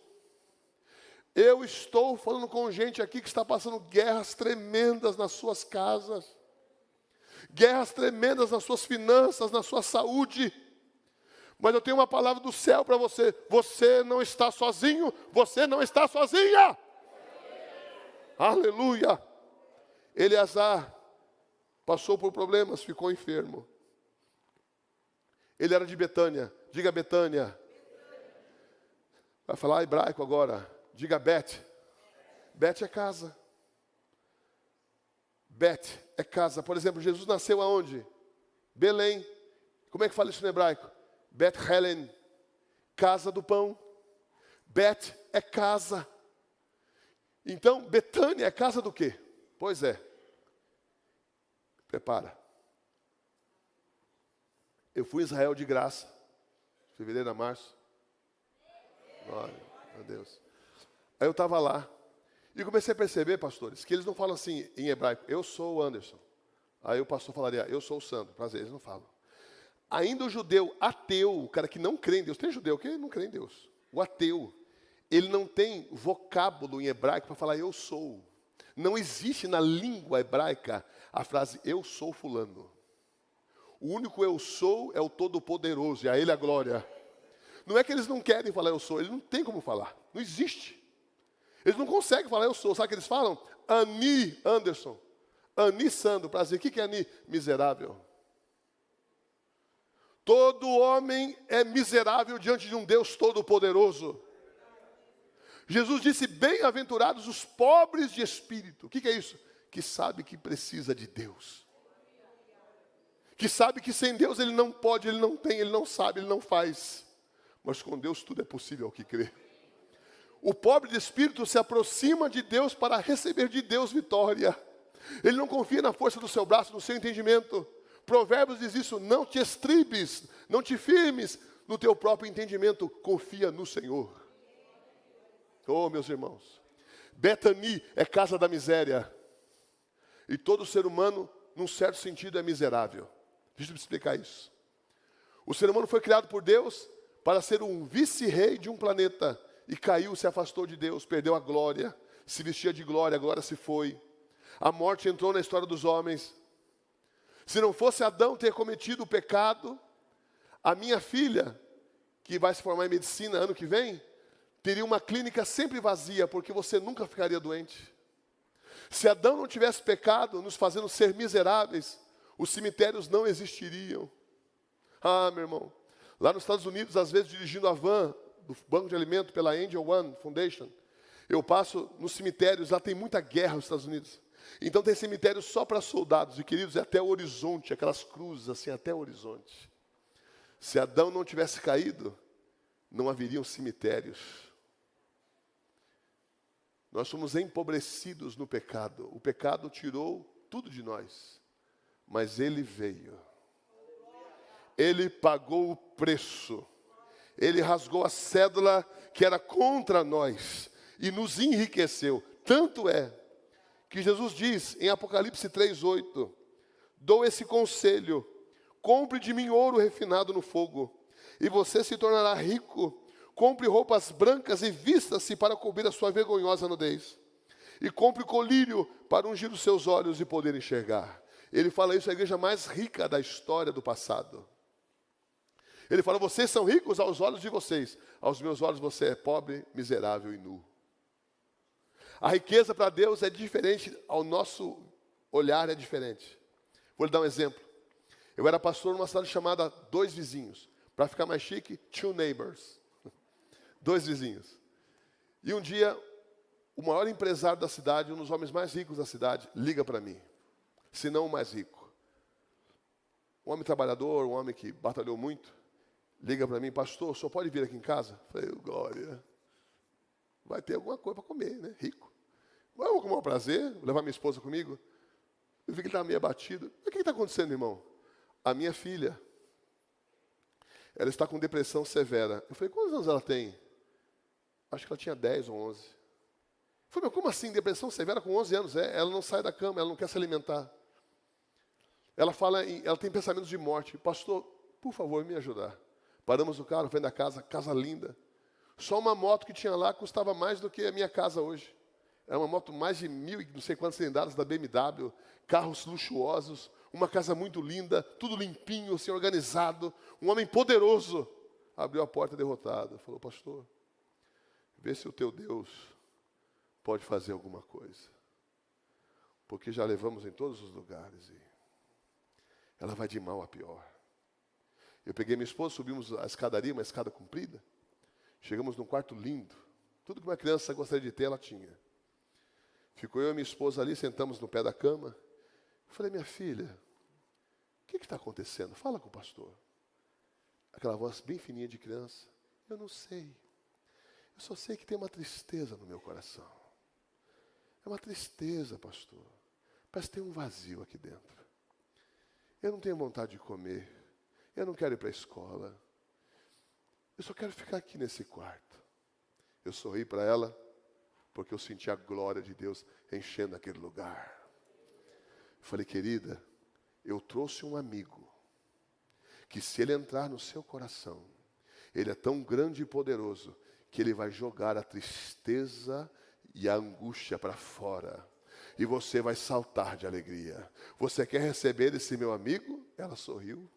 Eu estou falando com gente aqui que está passando guerras tremendas nas suas casas. Guerras tremendas nas suas finanças, na sua saúde. Mas eu tenho uma palavra do céu para você. Você não está sozinho, você não está sozinha. Aleluia. Eleazar passou por problemas, ficou enfermo. Ele era de Betânia. Diga Betânia. Vai falar hebraico agora. Diga Bet. Bet é casa. Bet é casa. Por exemplo, Jesus nasceu aonde? Belém. Como é que fala isso no hebraico? Bet Helen. Casa do pão. Bet é casa. Então, Betânia é casa do quê? Pois é. Prepara. Eu fui em Israel de graça. Fevereiro a março. Glória a Deus. Aí eu estava lá. E comecei a perceber, pastores, que eles não falam assim em hebraico: eu sou o Anderson. Aí o pastor falaria: eu sou o Sandro. Prazer, eles não falam. Ainda o judeu ateu, o cara que não crê em Deus. Tem judeu que não crê em Deus. O ateu, ele não tem vocábulo em hebraico para falar eu sou. Não existe na língua hebraica a frase eu sou fulano. O único eu sou é o Todo-Poderoso, e a Ele a glória. Não é que eles não querem falar eu sou, eles não têm como falar. Não existe. Eles não conseguem falar eu sou. Sabe o que eles falam? Ani Anderson. Ani Sandro. Prazer. O que é Ani? Miserável. Todo homem é miserável diante de um Deus Todo-Poderoso. Jesus disse: bem-aventurados os pobres de espírito. O que é isso? Que sabe que precisa de Deus. Que sabe que sem Deus ele não pode, ele não tem, ele não sabe, ele não faz. Mas com Deus tudo é possível ao que crê. O pobre de espírito se aproxima de Deus para receber de Deus vitória. Ele não confia na força do seu braço, no seu entendimento. Provérbios diz isso: não te estribes, não te firmes no teu próprio entendimento, confia no Senhor. Oh, meus irmãos, Betani é casa da miséria. E todo ser humano, num certo sentido, é miserável. Deixa eu te explicar isso. O ser humano foi criado por Deus para ser um vice-rei de um planeta. E caiu, se afastou de Deus, perdeu a glória, se vestia de glória, a glória se foi. A morte entrou na história dos homens. Se não fosse Adão ter cometido o pecado, a minha filha, que vai se formar em medicina ano que vem, teria uma clínica sempre vazia, porque você nunca ficaria doente. Se Adão não tivesse pecado, nos fazendo ser miseráveis, os cemitérios não existiriam. Ah, meu irmão, lá nos Estados Unidos, às vezes dirigindo a van do banco de alimento pela Angel One Foundation, eu passo nos cemitérios, lá tem muita guerra nos Estados Unidos. Então tem cemitério só para soldados, e queridos, é até o horizonte, aquelas cruzes assim, até o horizonte. Se Adão não tivesse caído, não haveriam cemitérios. Nós somos empobrecidos no pecado. O pecado tirou tudo de nós, mas Ele veio. Ele pagou o preço. Ele rasgou a cédula que era contra nós. e nos enriqueceu. Tanto é que Jesus diz em Apocalipse 3:8, dou esse conselho, compre de mim ouro refinado no fogo, e você se tornará rico. Compre roupas brancas e vista-se para cobrir a sua vergonhosa nudez. E compre colírio para ungir os seus olhos e poder enxergar. Ele fala isso à igreja mais rica da história do passado. Ele fala, vocês são ricos aos olhos de vocês. Aos meus olhos você é pobre, miserável e nu. A riqueza para Deus é diferente, ao nosso olhar é diferente. Vou lhe dar um exemplo. Eu era pastor numa cidade chamada Dois Vizinhos. Para ficar mais chique, Two Neighbors. Dois vizinhos. E um dia, o maior empresário da cidade, um dos homens mais ricos da cidade, liga para mim. Se não o mais rico. Um homem trabalhador, um homem que batalhou muito, liga para mim, pastor, o senhor pode vir aqui em casa? Eu falei, glória. Vai ter alguma coisa para comer, né? Rico. Eu vou com o maior prazer, vou levar minha esposa comigo. Eu vi que ele estava meio abatido. Mas o que está acontecendo, irmão? A minha filha, ela está com depressão severa. Eu falei, quantos anos ela tem? Acho que ela tinha 10 ou 11. Eu falei, mas como assim, depressão severa com 11 anos? Ela não sai da cama, ela não quer se alimentar. Ela tem pensamentos de morte. Pastor, por favor, me ajudar. Paramos o carro, frente da casa linda. Só uma moto que tinha lá custava mais do que a minha casa hoje. Era uma moto mais de 1.000 e não sei quantas cilindradas da BMW, carros luxuosos, uma casa muito linda, tudo limpinho, assim, organizado. Um homem poderoso abriu a porta derrotado. Falou, pastor, vê se o teu Deus pode fazer alguma coisa. Porque já levamos em todos os lugares e ela vai de mal a pior. Eu peguei minha esposa, subimos a escadaria, uma escada comprida. Chegamos num quarto lindo. Tudo que uma criança gostaria de ter, ela tinha. Ficou eu e minha esposa ali, sentamos no pé da cama. Eu falei, minha filha, o que está acontecendo? Fala com o pastor. Aquela voz bem fininha de criança. Eu não sei. Eu só sei que tem uma tristeza no meu coração. É uma tristeza, pastor. Parece que tem um vazio aqui dentro. Eu não tenho vontade de comer. Eu não quero ir para a escola. Eu só quero ficar aqui nesse quarto. Eu sorri para ela, porque eu senti a glória de Deus enchendo aquele lugar. Eu falei, querida, eu trouxe um amigo, que se ele entrar no seu coração, ele é tão grande e poderoso, que ele vai jogar a tristeza e a angústia para fora. E você vai saltar de alegria. Você quer receber esse meu amigo? Ela sorriu.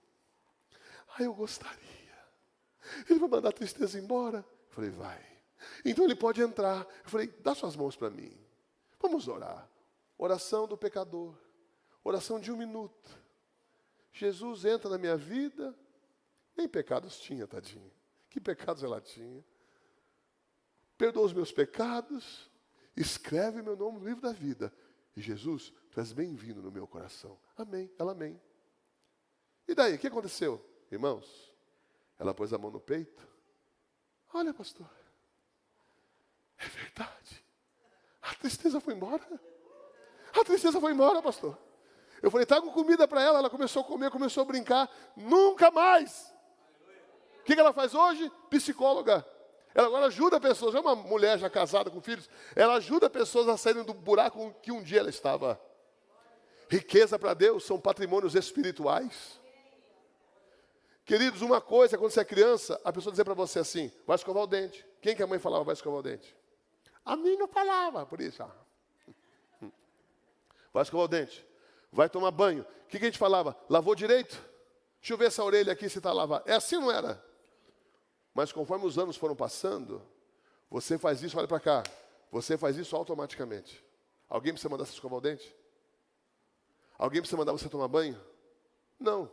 Eu gostaria. Ele vai mandar a tristeza embora? Eu falei, vai. Então ele pode entrar. Eu falei, dá suas mãos para mim. Vamos orar. Oração do pecador. Oração de 1 minuto. Jesus entra na minha vida. Nem pecados tinha, tadinha. Que pecados ela tinha? Perdoa os meus pecados. Escreve meu nome no livro da vida. E Jesus, tu és bem-vindo no meu coração. Amém. Ela amém. E daí, o que aconteceu? Irmãos, ela pôs a mão no peito. Olha, pastor, é verdade. A tristeza foi embora. A tristeza foi embora, pastor. Eu falei, trago comida para ela. Ela começou a comer, começou a brincar. Nunca mais. O que ela faz hoje? Psicóloga. Ela agora ajuda pessoas. É uma mulher já casada com filhos. Ela ajuda pessoas a saírem do buraco que um dia ela estava. Riqueza para Deus são patrimônios espirituais. Queridos, uma coisa, quando você é criança, a pessoa dizer para você assim, vai escovar o dente. Quem que a mãe falava, vai escovar o dente? A mim não falava, por isso. Vai escovar o dente. Vai tomar banho. O que a gente falava? Lavou direito? Deixa eu ver essa orelha aqui se está lavada. É assim ou não era? Mas conforme os anos foram passando, você faz isso, olha para cá. Você faz isso automaticamente. Alguém precisa mandar você escovar o dente? Alguém precisa mandar você tomar banho? Não.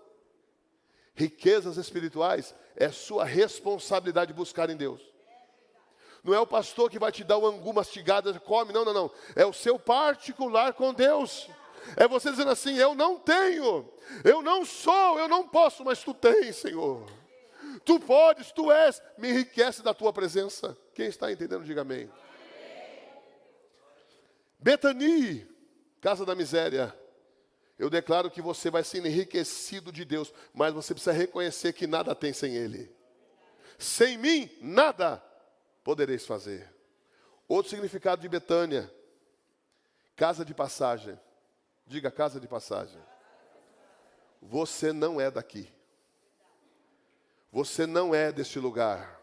Riquezas espirituais é sua responsabilidade buscar em Deus. Não é o pastor que vai te dar o angu mastigado, come, não, não, não. É o seu particular com Deus. É você dizendo assim, eu não tenho, eu não sou, eu não posso, mas tu tens, Senhor. Tu podes, tu és, me enriquece da tua presença. Quem está entendendo, diga amém. Betani, casa da miséria. Eu declaro que você vai ser enriquecido de Deus, mas você precisa reconhecer que nada tem sem Ele. Sem mim, nada podereis fazer. Outro significado de Betânia, casa de passagem. Diga, casa de passagem. Você não é daqui. Você não é deste lugar.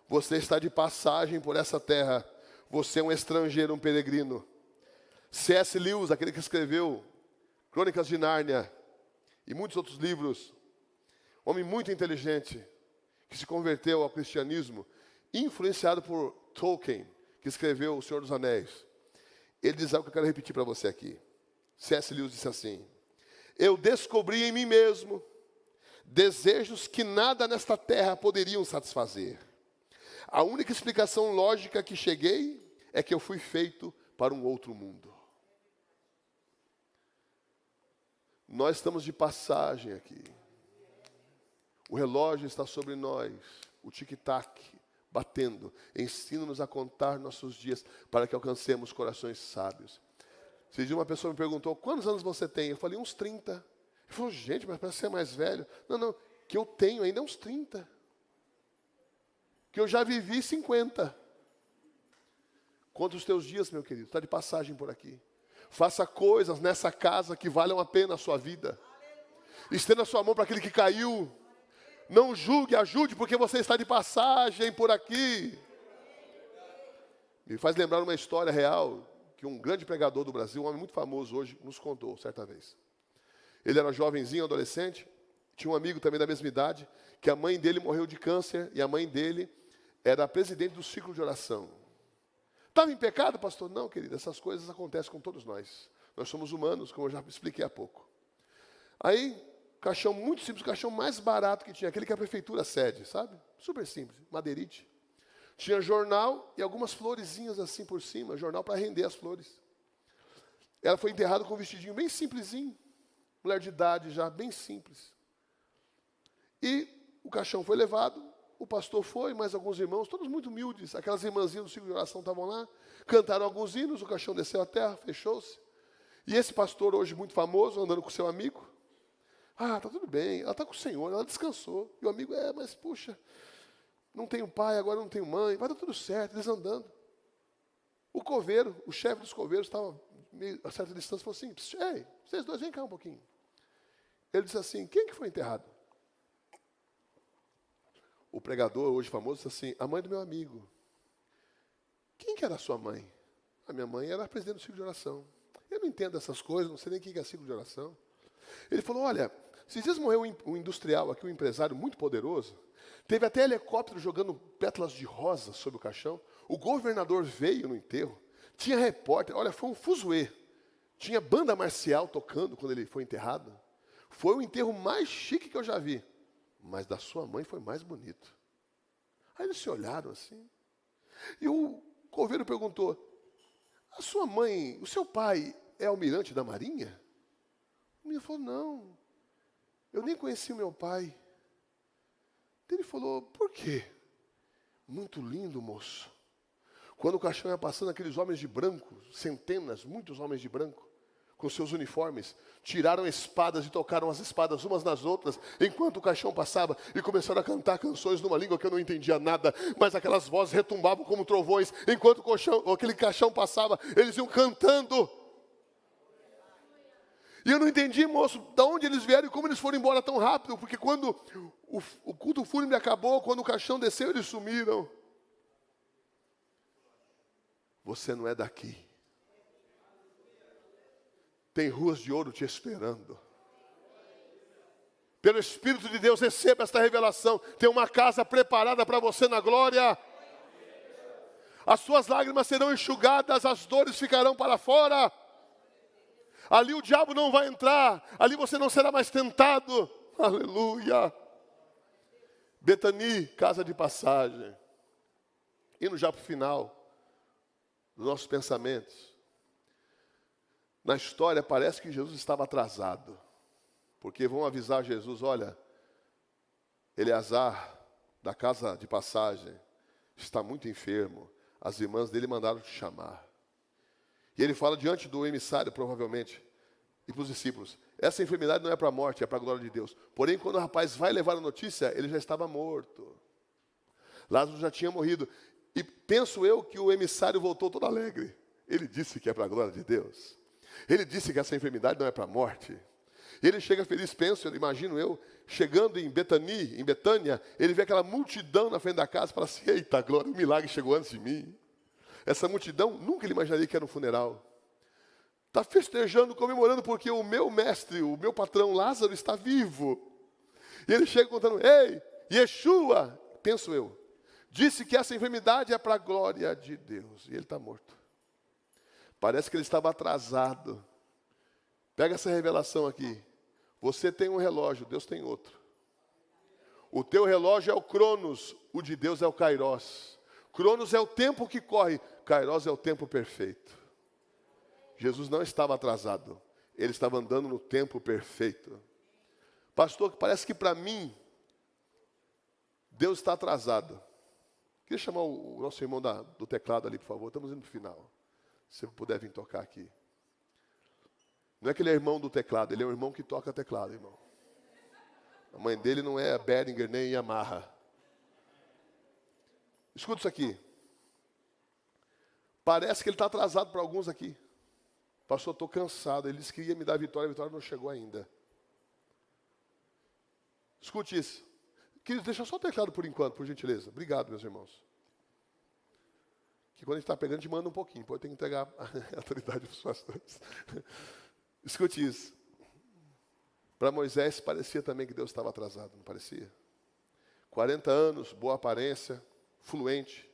Você está de passagem por essa terra. Você é um estrangeiro, um peregrino. C.S. Lewis, aquele que escreveu Crônicas de Nárnia e muitos outros livros, homem muito inteligente, que se converteu ao cristianismo, influenciado por Tolkien, que escreveu O Senhor dos Anéis. Ele diz algo que eu quero repetir para você aqui. C.S. Lewis disse assim: eu descobri em mim mesmo desejos que nada nesta terra poderiam satisfazer. A única explicação lógica que cheguei é que eu fui feito para um outro mundo. Nós estamos de passagem aqui. O relógio está sobre nós, o tic-tac batendo. Ensina-nos a contar nossos dias para que alcancemos corações sábios. Esse dia uma pessoa me perguntou, quantos anos você tem? Eu falei, uns 30. Ele falou, gente, mas parece ser mais velho. Não, que eu tenho ainda uns 30. Que eu já vivi 50. Conta os teus dias, meu querido, está de passagem por aqui. Faça coisas nessa casa que valham a pena a sua vida. Estenda a sua mão para aquele que caiu. Não julgue, ajude, porque você está de passagem por aqui. Me faz lembrar uma história real que um grande pregador do Brasil, um homem muito famoso hoje, nos contou certa vez. Ele era jovenzinho, adolescente, tinha um amigo também da mesma idade, que a mãe dele morreu de câncer e a mãe dele era a presidente do ciclo de oração. Estava em pecado, pastor? Não, querido, essas coisas acontecem com todos nós. Nós somos humanos, como eu já expliquei há pouco. Aí, caixão muito simples, o caixão mais barato que tinha, aquele que a prefeitura cede, sabe? Super simples, madeirite. Tinha jornal e algumas florezinhas assim por cima, jornal para render as flores. Ela foi enterrada com um vestidinho bem simplesinho, mulher de idade já, bem simples. E o caixão foi levado, o pastor foi, mais alguns irmãos, todos muito humildes, aquelas irmãzinhas do ciclo de oração estavam lá, cantaram alguns hinos, o caixão desceu à terra, fechou-se. E esse pastor hoje muito famoso, andando com seu amigo, tá tudo bem, ela está com o Senhor, ela descansou. E o amigo, mas puxa, não tenho pai, agora não tenho mãe, vai dar tudo certo, eles andando. O coveiro, o chefe dos coveiros, estava a certa distância, falou assim, ei, vocês dois, vem cá um pouquinho. Ele disse assim, quem que foi enterrado? O pregador, hoje famoso, disse assim, a mãe do meu amigo. Quem que era a sua mãe? A minha mãe era a presidente do ciclo de oração. Eu não entendo essas coisas, não sei nem o que é ciclo de oração. Ele falou, olha, esses dias morreu um industrial aqui, um empresário muito poderoso. Teve até helicóptero jogando pétalas de rosa sobre o caixão. O governador veio no enterro. Tinha repórter, olha, foi um fuzuê. Tinha banda marcial tocando quando ele foi enterrado. Foi o enterro mais chique que eu já vi. Mas da sua mãe foi mais bonito. Aí eles se olharam assim. E o coveiro perguntou, a sua mãe, o seu pai é almirante da marinha? O menino falou, não, eu nem conheci o meu pai. Ele falou, por quê? Muito lindo, moço. Quando o caixão ia passando, aqueles homens de branco, centenas, muitos homens de branco, com seus uniformes, tiraram espadas e tocaram as espadas umas nas outras, enquanto o caixão passava, e começaram a cantar canções numa língua que eu não entendia nada, mas aquelas vozes retumbavam como trovões, enquanto aquele caixão passava, eles iam cantando. E eu não entendi, moço, de onde eles vieram e como eles foram embora tão rápido, porque quando o culto fúnebre acabou, quando o caixão desceu, eles sumiram. Você não é daqui. Tem ruas de ouro te esperando. Pelo Espírito de Deus, receba esta revelação. Tem uma casa preparada para você na glória. As suas lágrimas serão enxugadas, as dores ficarão para fora. Ali o diabo não vai entrar, ali você não será mais tentado. Aleluia. Betani, casa de passagem. Indo já para o final dos nossos pensamentos. Na história parece que Jesus estava atrasado. Porque vão avisar Jesus, olha, Eleazar, da casa de passagem, está muito enfermo. As irmãs dele mandaram te chamar. E ele fala diante do emissário, provavelmente, e para os discípulos, essa enfermidade não é para a morte, é para a glória de Deus. Porém, quando o rapaz vai levar a notícia, ele já estava morto. Lázaro já tinha morrido. E penso eu que o emissário voltou todo alegre. Ele disse que é para a glória de Deus. Ele disse que essa enfermidade não é para a morte. Ele chega feliz, penso, imagino eu, chegando em Betânia, ele vê aquela multidão na frente da casa e fala assim, eita glória, o milagre chegou antes de mim. Essa multidão, nunca ele imaginaria que era um funeral. Está festejando, comemorando, porque o meu mestre, o meu patrão Lázaro está vivo. E ele chega contando, ei, Yeshua, penso eu, disse que essa enfermidade é para a glória de Deus. E ele está morto. Parece que ele estava atrasado. Pega essa revelação aqui. Você tem um relógio, Deus tem outro. O teu relógio é o Cronos, o de Deus é o Kairos. Cronos é o tempo que corre, Kairos é o tempo perfeito. Jesus não estava atrasado, ele estava andando no tempo perfeito. Pastor, parece que para mim, Deus está atrasado. Queria chamar o nosso irmão do teclado ali, por favor, estamos indo para o final. Se você puder vir tocar aqui. Não é que ele é irmão do teclado, ele é um irmão que toca teclado, irmão. A mãe dele não é Behringer nem Yamaha. Escuta isso aqui. Parece que ele está atrasado para alguns aqui. Pastor, estou cansado. Ele disse que ia me dar a vitória não chegou ainda. Escute isso. Queridos, deixa só o teclado por enquanto, por gentileza. Obrigado, meus irmãos. Que quando a gente está pegando, a gente manda um pouquinho. Depois tem que entregar a autoridade para os pastores. Escute isso. Para Moisés parecia também que Deus estava atrasado, não parecia? 40 anos, boa aparência, fluente.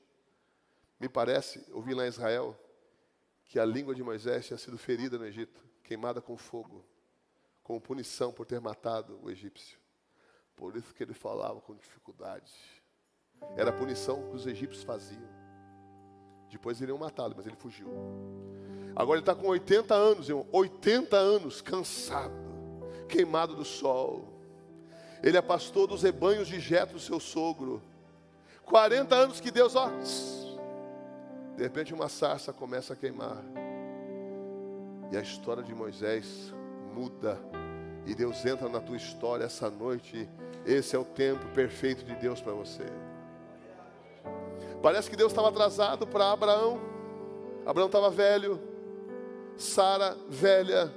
Me parece, ouvi lá em Israel, que a língua de Moisés tinha sido ferida no Egito, queimada com fogo, como punição por ter matado o egípcio. Por isso que ele falava com dificuldade. Era a punição que os egípcios faziam. Depois iriam matá-lo, mas ele fugiu. Agora ele está com 80 anos, irmão, 80 anos, cansado, queimado do sol. Ele é pastor dos rebanhos de Jetro, seu sogro. 40 anos que Deus, ó, de repente uma sarça começa a queimar. E a história de Moisés muda. E Deus entra na tua história essa noite. Esse é o tempo perfeito de Deus para você. Parece que Deus estava atrasado para Abraão. Abraão estava velho. Sara, velha.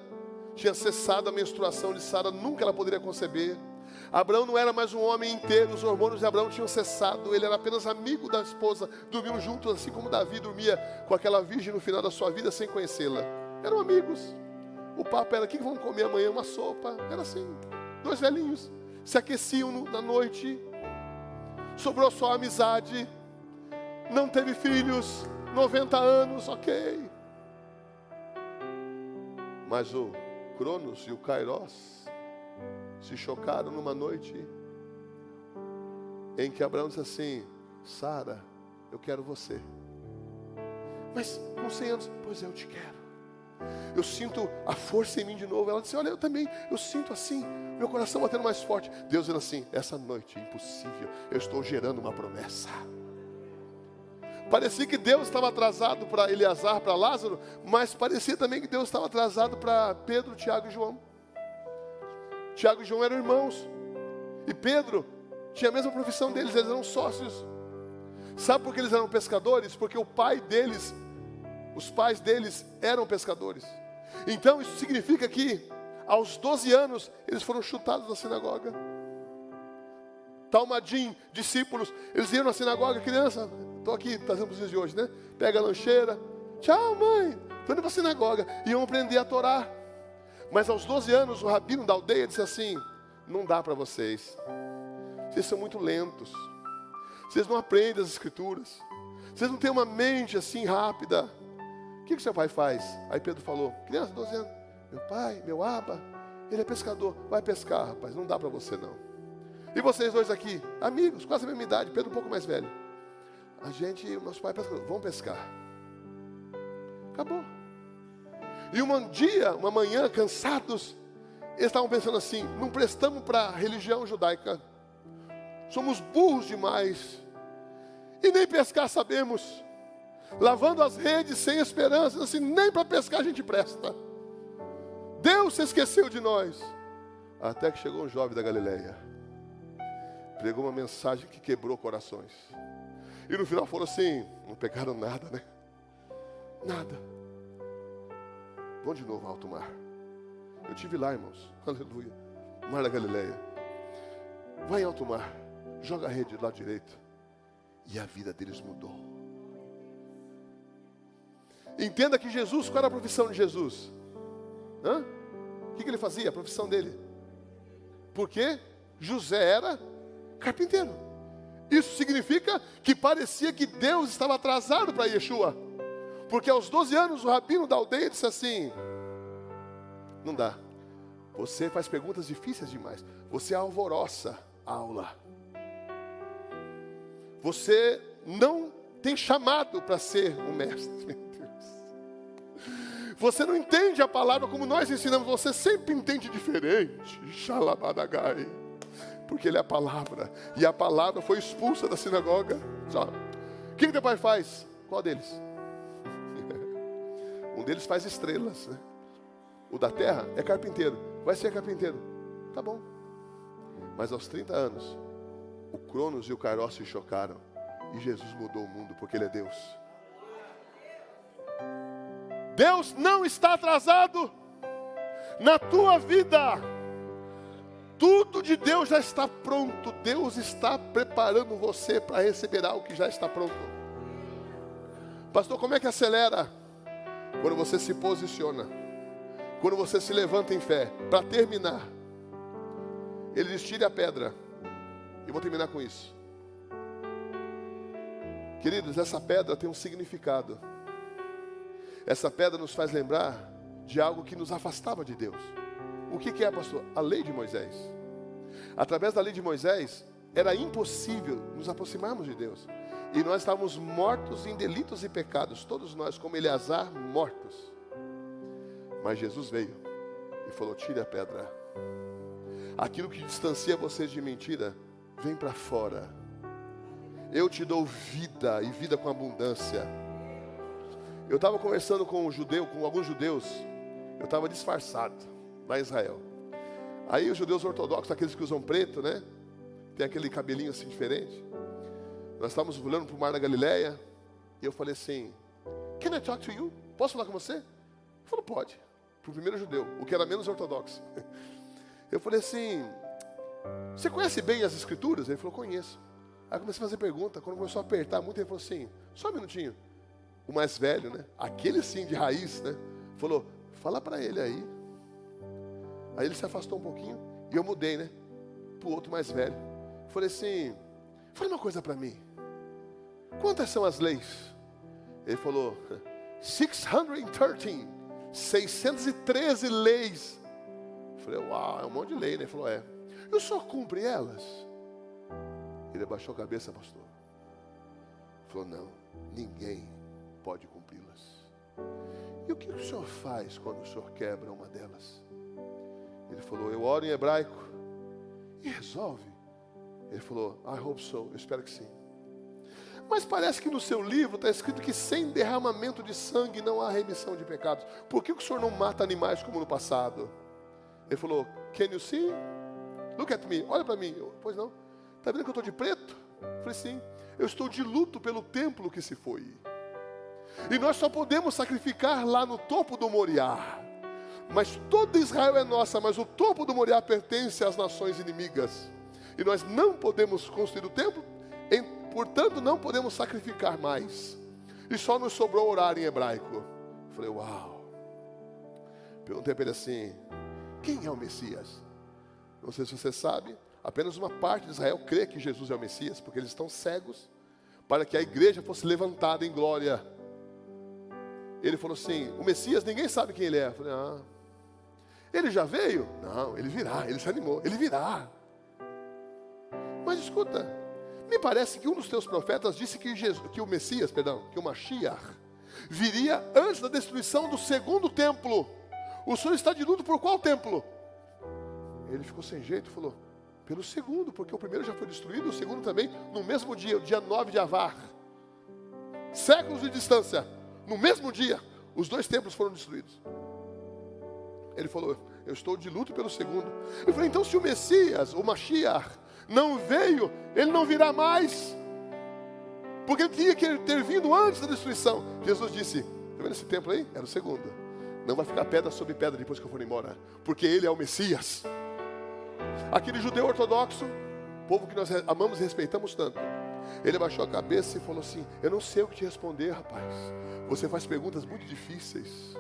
Tinha cessado a menstruação de Sara. Nunca ela poderia conceber. Abraão não era mais um homem inteiro. Os hormônios de Abraão tinham cessado. Ele era apenas amigo da esposa. Dormiam juntos, assim como Davi dormia com aquela virgem no final da sua vida sem conhecê-la. Eram amigos. O papo era, o que vamos comer amanhã? Uma sopa. Era assim. Dois velhinhos. Se aqueciam na noite. Sobrou só a amizade. Não teve filhos. 90 anos, ok. Mas o Cronos e o Kairos se chocaram numa noite em que Abraão disse assim, Sara, eu quero você. Mas com 100 anos, pois eu te quero. Eu sinto a força em mim de novo. Ela disse, olha, eu também, eu sinto assim, meu coração batendo mais forte. Deus dizendo assim, essa noite é impossível, eu estou gerando uma promessa. Parecia que Deus estava atrasado para Eleazar, para Lázaro, mas parecia também que Deus estava atrasado para Pedro, Tiago e João. Tiago e João eram irmãos. E Pedro tinha a mesma profissão deles, eles eram sócios. Sabe por que eles eram pescadores? Porque os pais deles eram pescadores. Então isso significa que aos 12 anos eles foram chutados da sinagoga. Talmadim, discípulos, eles iam na sinagoga, criança, estou aqui trazendo para os dias de hoje, né? Pega a lancheira, tchau mãe, estou indo para a sinagoga, iam aprender a Torá. Mas aos 12 anos o rabino da aldeia disse assim, não dá para vocês são muito lentos, vocês não aprendem as escrituras, vocês não têm uma mente assim rápida. O que seu pai faz? Aí Pedro falou, criança, 12 anos, meu pai, meu aba, ele é pescador, vai pescar rapaz, não dá para você não. E vocês dois aqui, amigos, quase a mesma idade, Pedro um pouco mais velho. Nosso pai é pescador, vamos pescar. Acabou. E uma manhã, cansados, eles estavam pensando assim, não prestamos para a religião judaica. Somos burros demais. E nem pescar sabemos. Lavando as redes sem esperança, assim, nem para pescar a gente presta. Deus se esqueceu de nós. Até que chegou um jovem da Galileia. Pregou uma mensagem que quebrou corações. E no final foram assim, não pegaram nada, né? Nada. Vamos de novo ao alto mar. Eu estive lá, irmãos. Aleluia. Mar da Galileia. Vai em alto mar. Joga a rede do lado direito. E a vida deles mudou. Entenda que Jesus, qual era a profissão de Jesus? O que ele fazia? A profissão dele. Porque José era carpinteiro. Isso significa que parecia que Deus estava atrasado para Yeshua. Porque aos 12 anos o rabino da aldeia disse assim: não dá. Você faz perguntas difíceis demais. Você alvoroça a aula. Você não tem chamado para ser um mestre. Meu Deus. Você não entende a palavra como nós ensinamos. Você sempre entende diferente. Xalabadagai. Porque ele é a palavra. E a palavra foi expulsa da sinagoga. O que teu pai faz? Qual deles? Um deles faz estrelas, né? O da terra é carpinteiro. Vai ser carpinteiro. Tá bom. Mas aos 30 anos, o Cronos e o Kairos se chocaram. E Jesus mudou o mundo, porque Ele é Deus. Deus não está atrasado na tua vida. Tudo de Deus já está pronto. Deus está preparando você para receber algo que já está pronto. Pastor, como é que acelera? Quando você se posiciona. Quando você se levanta em fé. Para terminar, ele diz: tire a pedra. E vou terminar com isso. Queridos, essa pedra tem um significado. Essa pedra nos faz lembrar de algo que nos afastava de Deus. O que é, pastor? A lei de Moisés. Através da lei de Moisés, era impossível nos aproximarmos de Deus. E nós estávamos mortos em delitos e pecados. Todos nós, como Eleazar, mortos. Mas Jesus veio e falou: tire a pedra. Aquilo que distancia vocês de mentira, vem para fora. Eu te dou vida, e vida com abundância. Eu estava conversando com alguns judeus. Eu estava disfarçado lá em Israel. Aí os judeus ortodoxos, aqueles que usam preto, né? Tem aquele cabelinho assim diferente. Nós estávamos olhando para o mar da Galileia. E eu falei assim: can I talk to you? Posso falar com você? Ele falou: pode. Para o primeiro judeu, o que era menos ortodoxo. Eu falei assim: você conhece bem as escrituras? Ele falou: conheço. Aí eu comecei a fazer pergunta. Quando começou a apertar muito, ele falou assim: só um minutinho. O mais velho, né? Aquele sim de raiz, né? Falou: fala para ele aí. Aí ele se afastou um pouquinho. E eu mudei, né? Para o outro mais velho. Falei assim: fala uma coisa para mim. Quantas são as leis? Ele falou: 613 leis. Eu falei: uau, é um monte de lei, né? Ele falou: é. Eu só cumpre elas. Ele abaixou a cabeça, pastor. Ele falou: não, ninguém pode cumpri-las. E o que o senhor faz quando o senhor quebra uma delas? Ele falou: eu oro em hebraico. E resolve? Ele falou: I hope so, eu espero que sim. Mas parece que no seu livro está escrito que sem derramamento de sangue não há remissão de pecados. Por que o senhor não mata animais como no passado? Ele falou: can you see? Look at me, olha para mim. Eu: pois não. Está vendo que eu estou de preto? Eu falei: sim. Eu estou de luto pelo templo que se foi. E nós só podemos sacrificar lá no topo do Moriá. Mas toda Israel é nossa, mas o topo do Moriá pertence às nações inimigas. E nós não podemos construir o templo, portanto não podemos sacrificar mais. E só nos sobrou orar em hebraico. Eu falei: uau. Perguntei para ele assim: quem é o Messias? Não sei se você sabe, apenas uma parte de Israel crê que Jesus é o Messias, porque eles estão cegos para que a igreja fosse levantada em glória. Ele falou assim: o Messias, ninguém sabe quem ele é. Eu falei: ele já veio? Não, ele virá. Ele se animou, ele virá. Mas escuta, me parece que um dos teus profetas disse que o Messias, que o Mashiach, viria antes da destruição do segundo templo. O senhor está de luto por qual templo? Ele ficou sem jeito e falou: pelo segundo, porque o primeiro já foi destruído, o segundo também, no mesmo dia, o dia 9 de Avar. Séculos de distância, no mesmo dia, os dois templos foram destruídos. Ele falou: eu estou de luto pelo segundo. Eu falei: então se o Messias, o Mashiach, não veio, ele não virá mais. Porque ele tinha que ter vindo antes da destruição. Jesus disse, está vendo esse templo aí? Era o segundo. Não vai ficar pedra sobre pedra depois que eu for embora, porque ele é o Messias. Aquele judeu ortodoxo, povo que nós amamos e respeitamos tanto, ele abaixou a cabeça e falou assim, eu não sei o que te responder, rapaz. Você faz perguntas muito difíceis.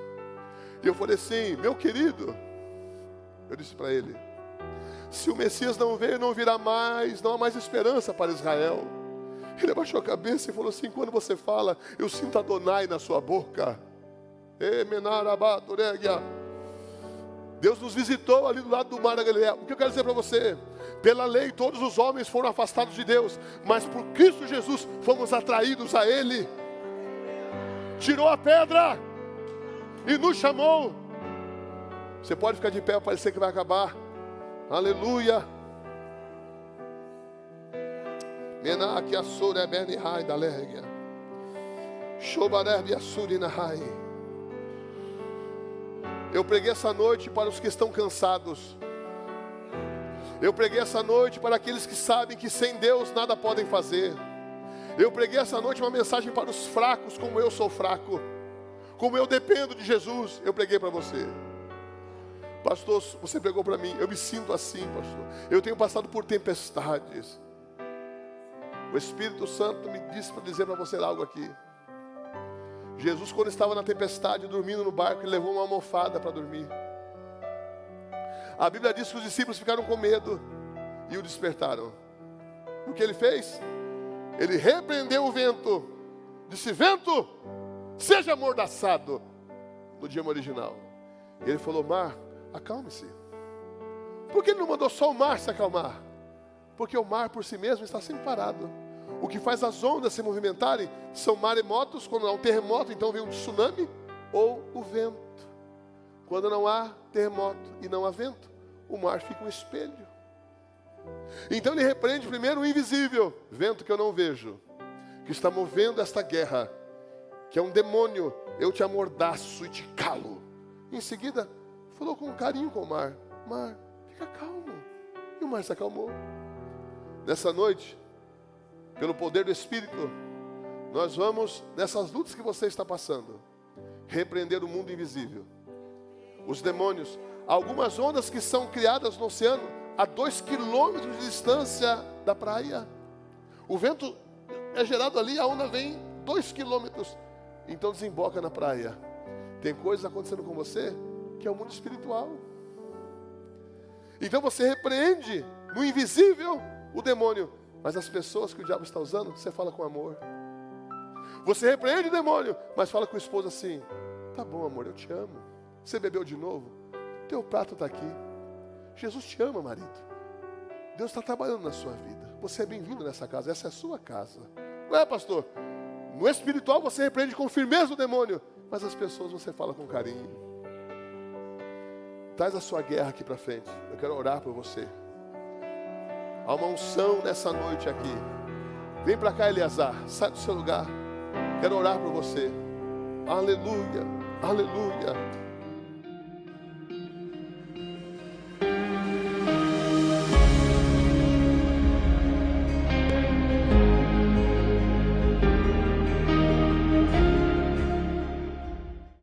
E eu falei assim, meu querido, eu disse para ele, se o Messias não veio, não virá mais, não há mais esperança para Israel. Ele abaixou a cabeça e falou assim, quando você fala, eu sinto Adonai na sua boca. Deus nos visitou ali do lado do mar da Galileia. O que eu quero dizer para você? Pela lei todos os homens foram afastados de Deus, mas por Cristo Jesus fomos atraídos a Ele. Tirou a pedra e nos chamou. Você pode ficar de pé, parecer que vai acabar. Aleluia. Menak Yasur Ebeni Hai Dalergia Shobareb Yasuri Nahai. Eu preguei essa noite para os que estão cansados. Eu preguei essa noite para aqueles que sabem que sem Deus nada podem fazer. Eu preguei essa noite uma mensagem para os fracos, como eu sou fraco, como eu dependo de Jesus. Eu preguei para você. Pastor, você pregou para mim. Eu me sinto assim, pastor. Eu tenho passado por tempestades. O Espírito Santo me disse para dizer para você algo aqui. Jesus, quando estava na tempestade, dormindo no barco, ele levou uma almofada para dormir. A Bíblia diz que os discípulos ficaram com medo e o despertaram. O que ele fez? Ele repreendeu o vento. Disse, vento, seja amordaçado. No idioma original. Ele falou, mar, acalme-se. Por que ele não mandou só o mar se acalmar? Porque o mar por si mesmo está sempre parado. O que faz as ondas se movimentarem são maremotos. Quando há um terremoto, então vem um tsunami ou o vento. Quando não há terremoto e não há vento, o mar fica um espelho. Então ele repreende primeiro o invisível, vento que eu não vejo, que está movendo esta guerra, que é um demônio. Eu te amordaço e te calo. Em seguida, falou com carinho com o mar. Mar, fica calmo. E o mar se acalmou. Nessa noite, pelo poder do Espírito, nós vamos, nessas lutas que você está passando, repreender o mundo invisível. Os demônios, algumas ondas que são criadas no oceano a 2 quilômetros de distância da praia. O vento é gerado ali, a onda vem 2 quilômetros, então desemboca na praia. Tem coisas acontecendo com você que é o mundo espiritual. Então você repreende no invisível o demônio, mas as pessoas que o diabo está usando, você fala com amor. Você repreende o demônio, mas fala com o esposo assim, tá bom amor, eu te amo. Você bebeu de novo? Teu prato está aqui. Jesus te ama, marido. Deus está trabalhando na sua vida. Você é bem-vindo nessa casa, essa é a sua casa. Não é, pastor? No espiritual você repreende com firmeza o demônio, mas as pessoas você fala com carinho. Traz a sua guerra aqui para frente. Eu quero orar por você. Há uma unção nessa noite aqui. Vem para cá, Eleazar. Sai do seu lugar. Quero orar por você. Aleluia, aleluia.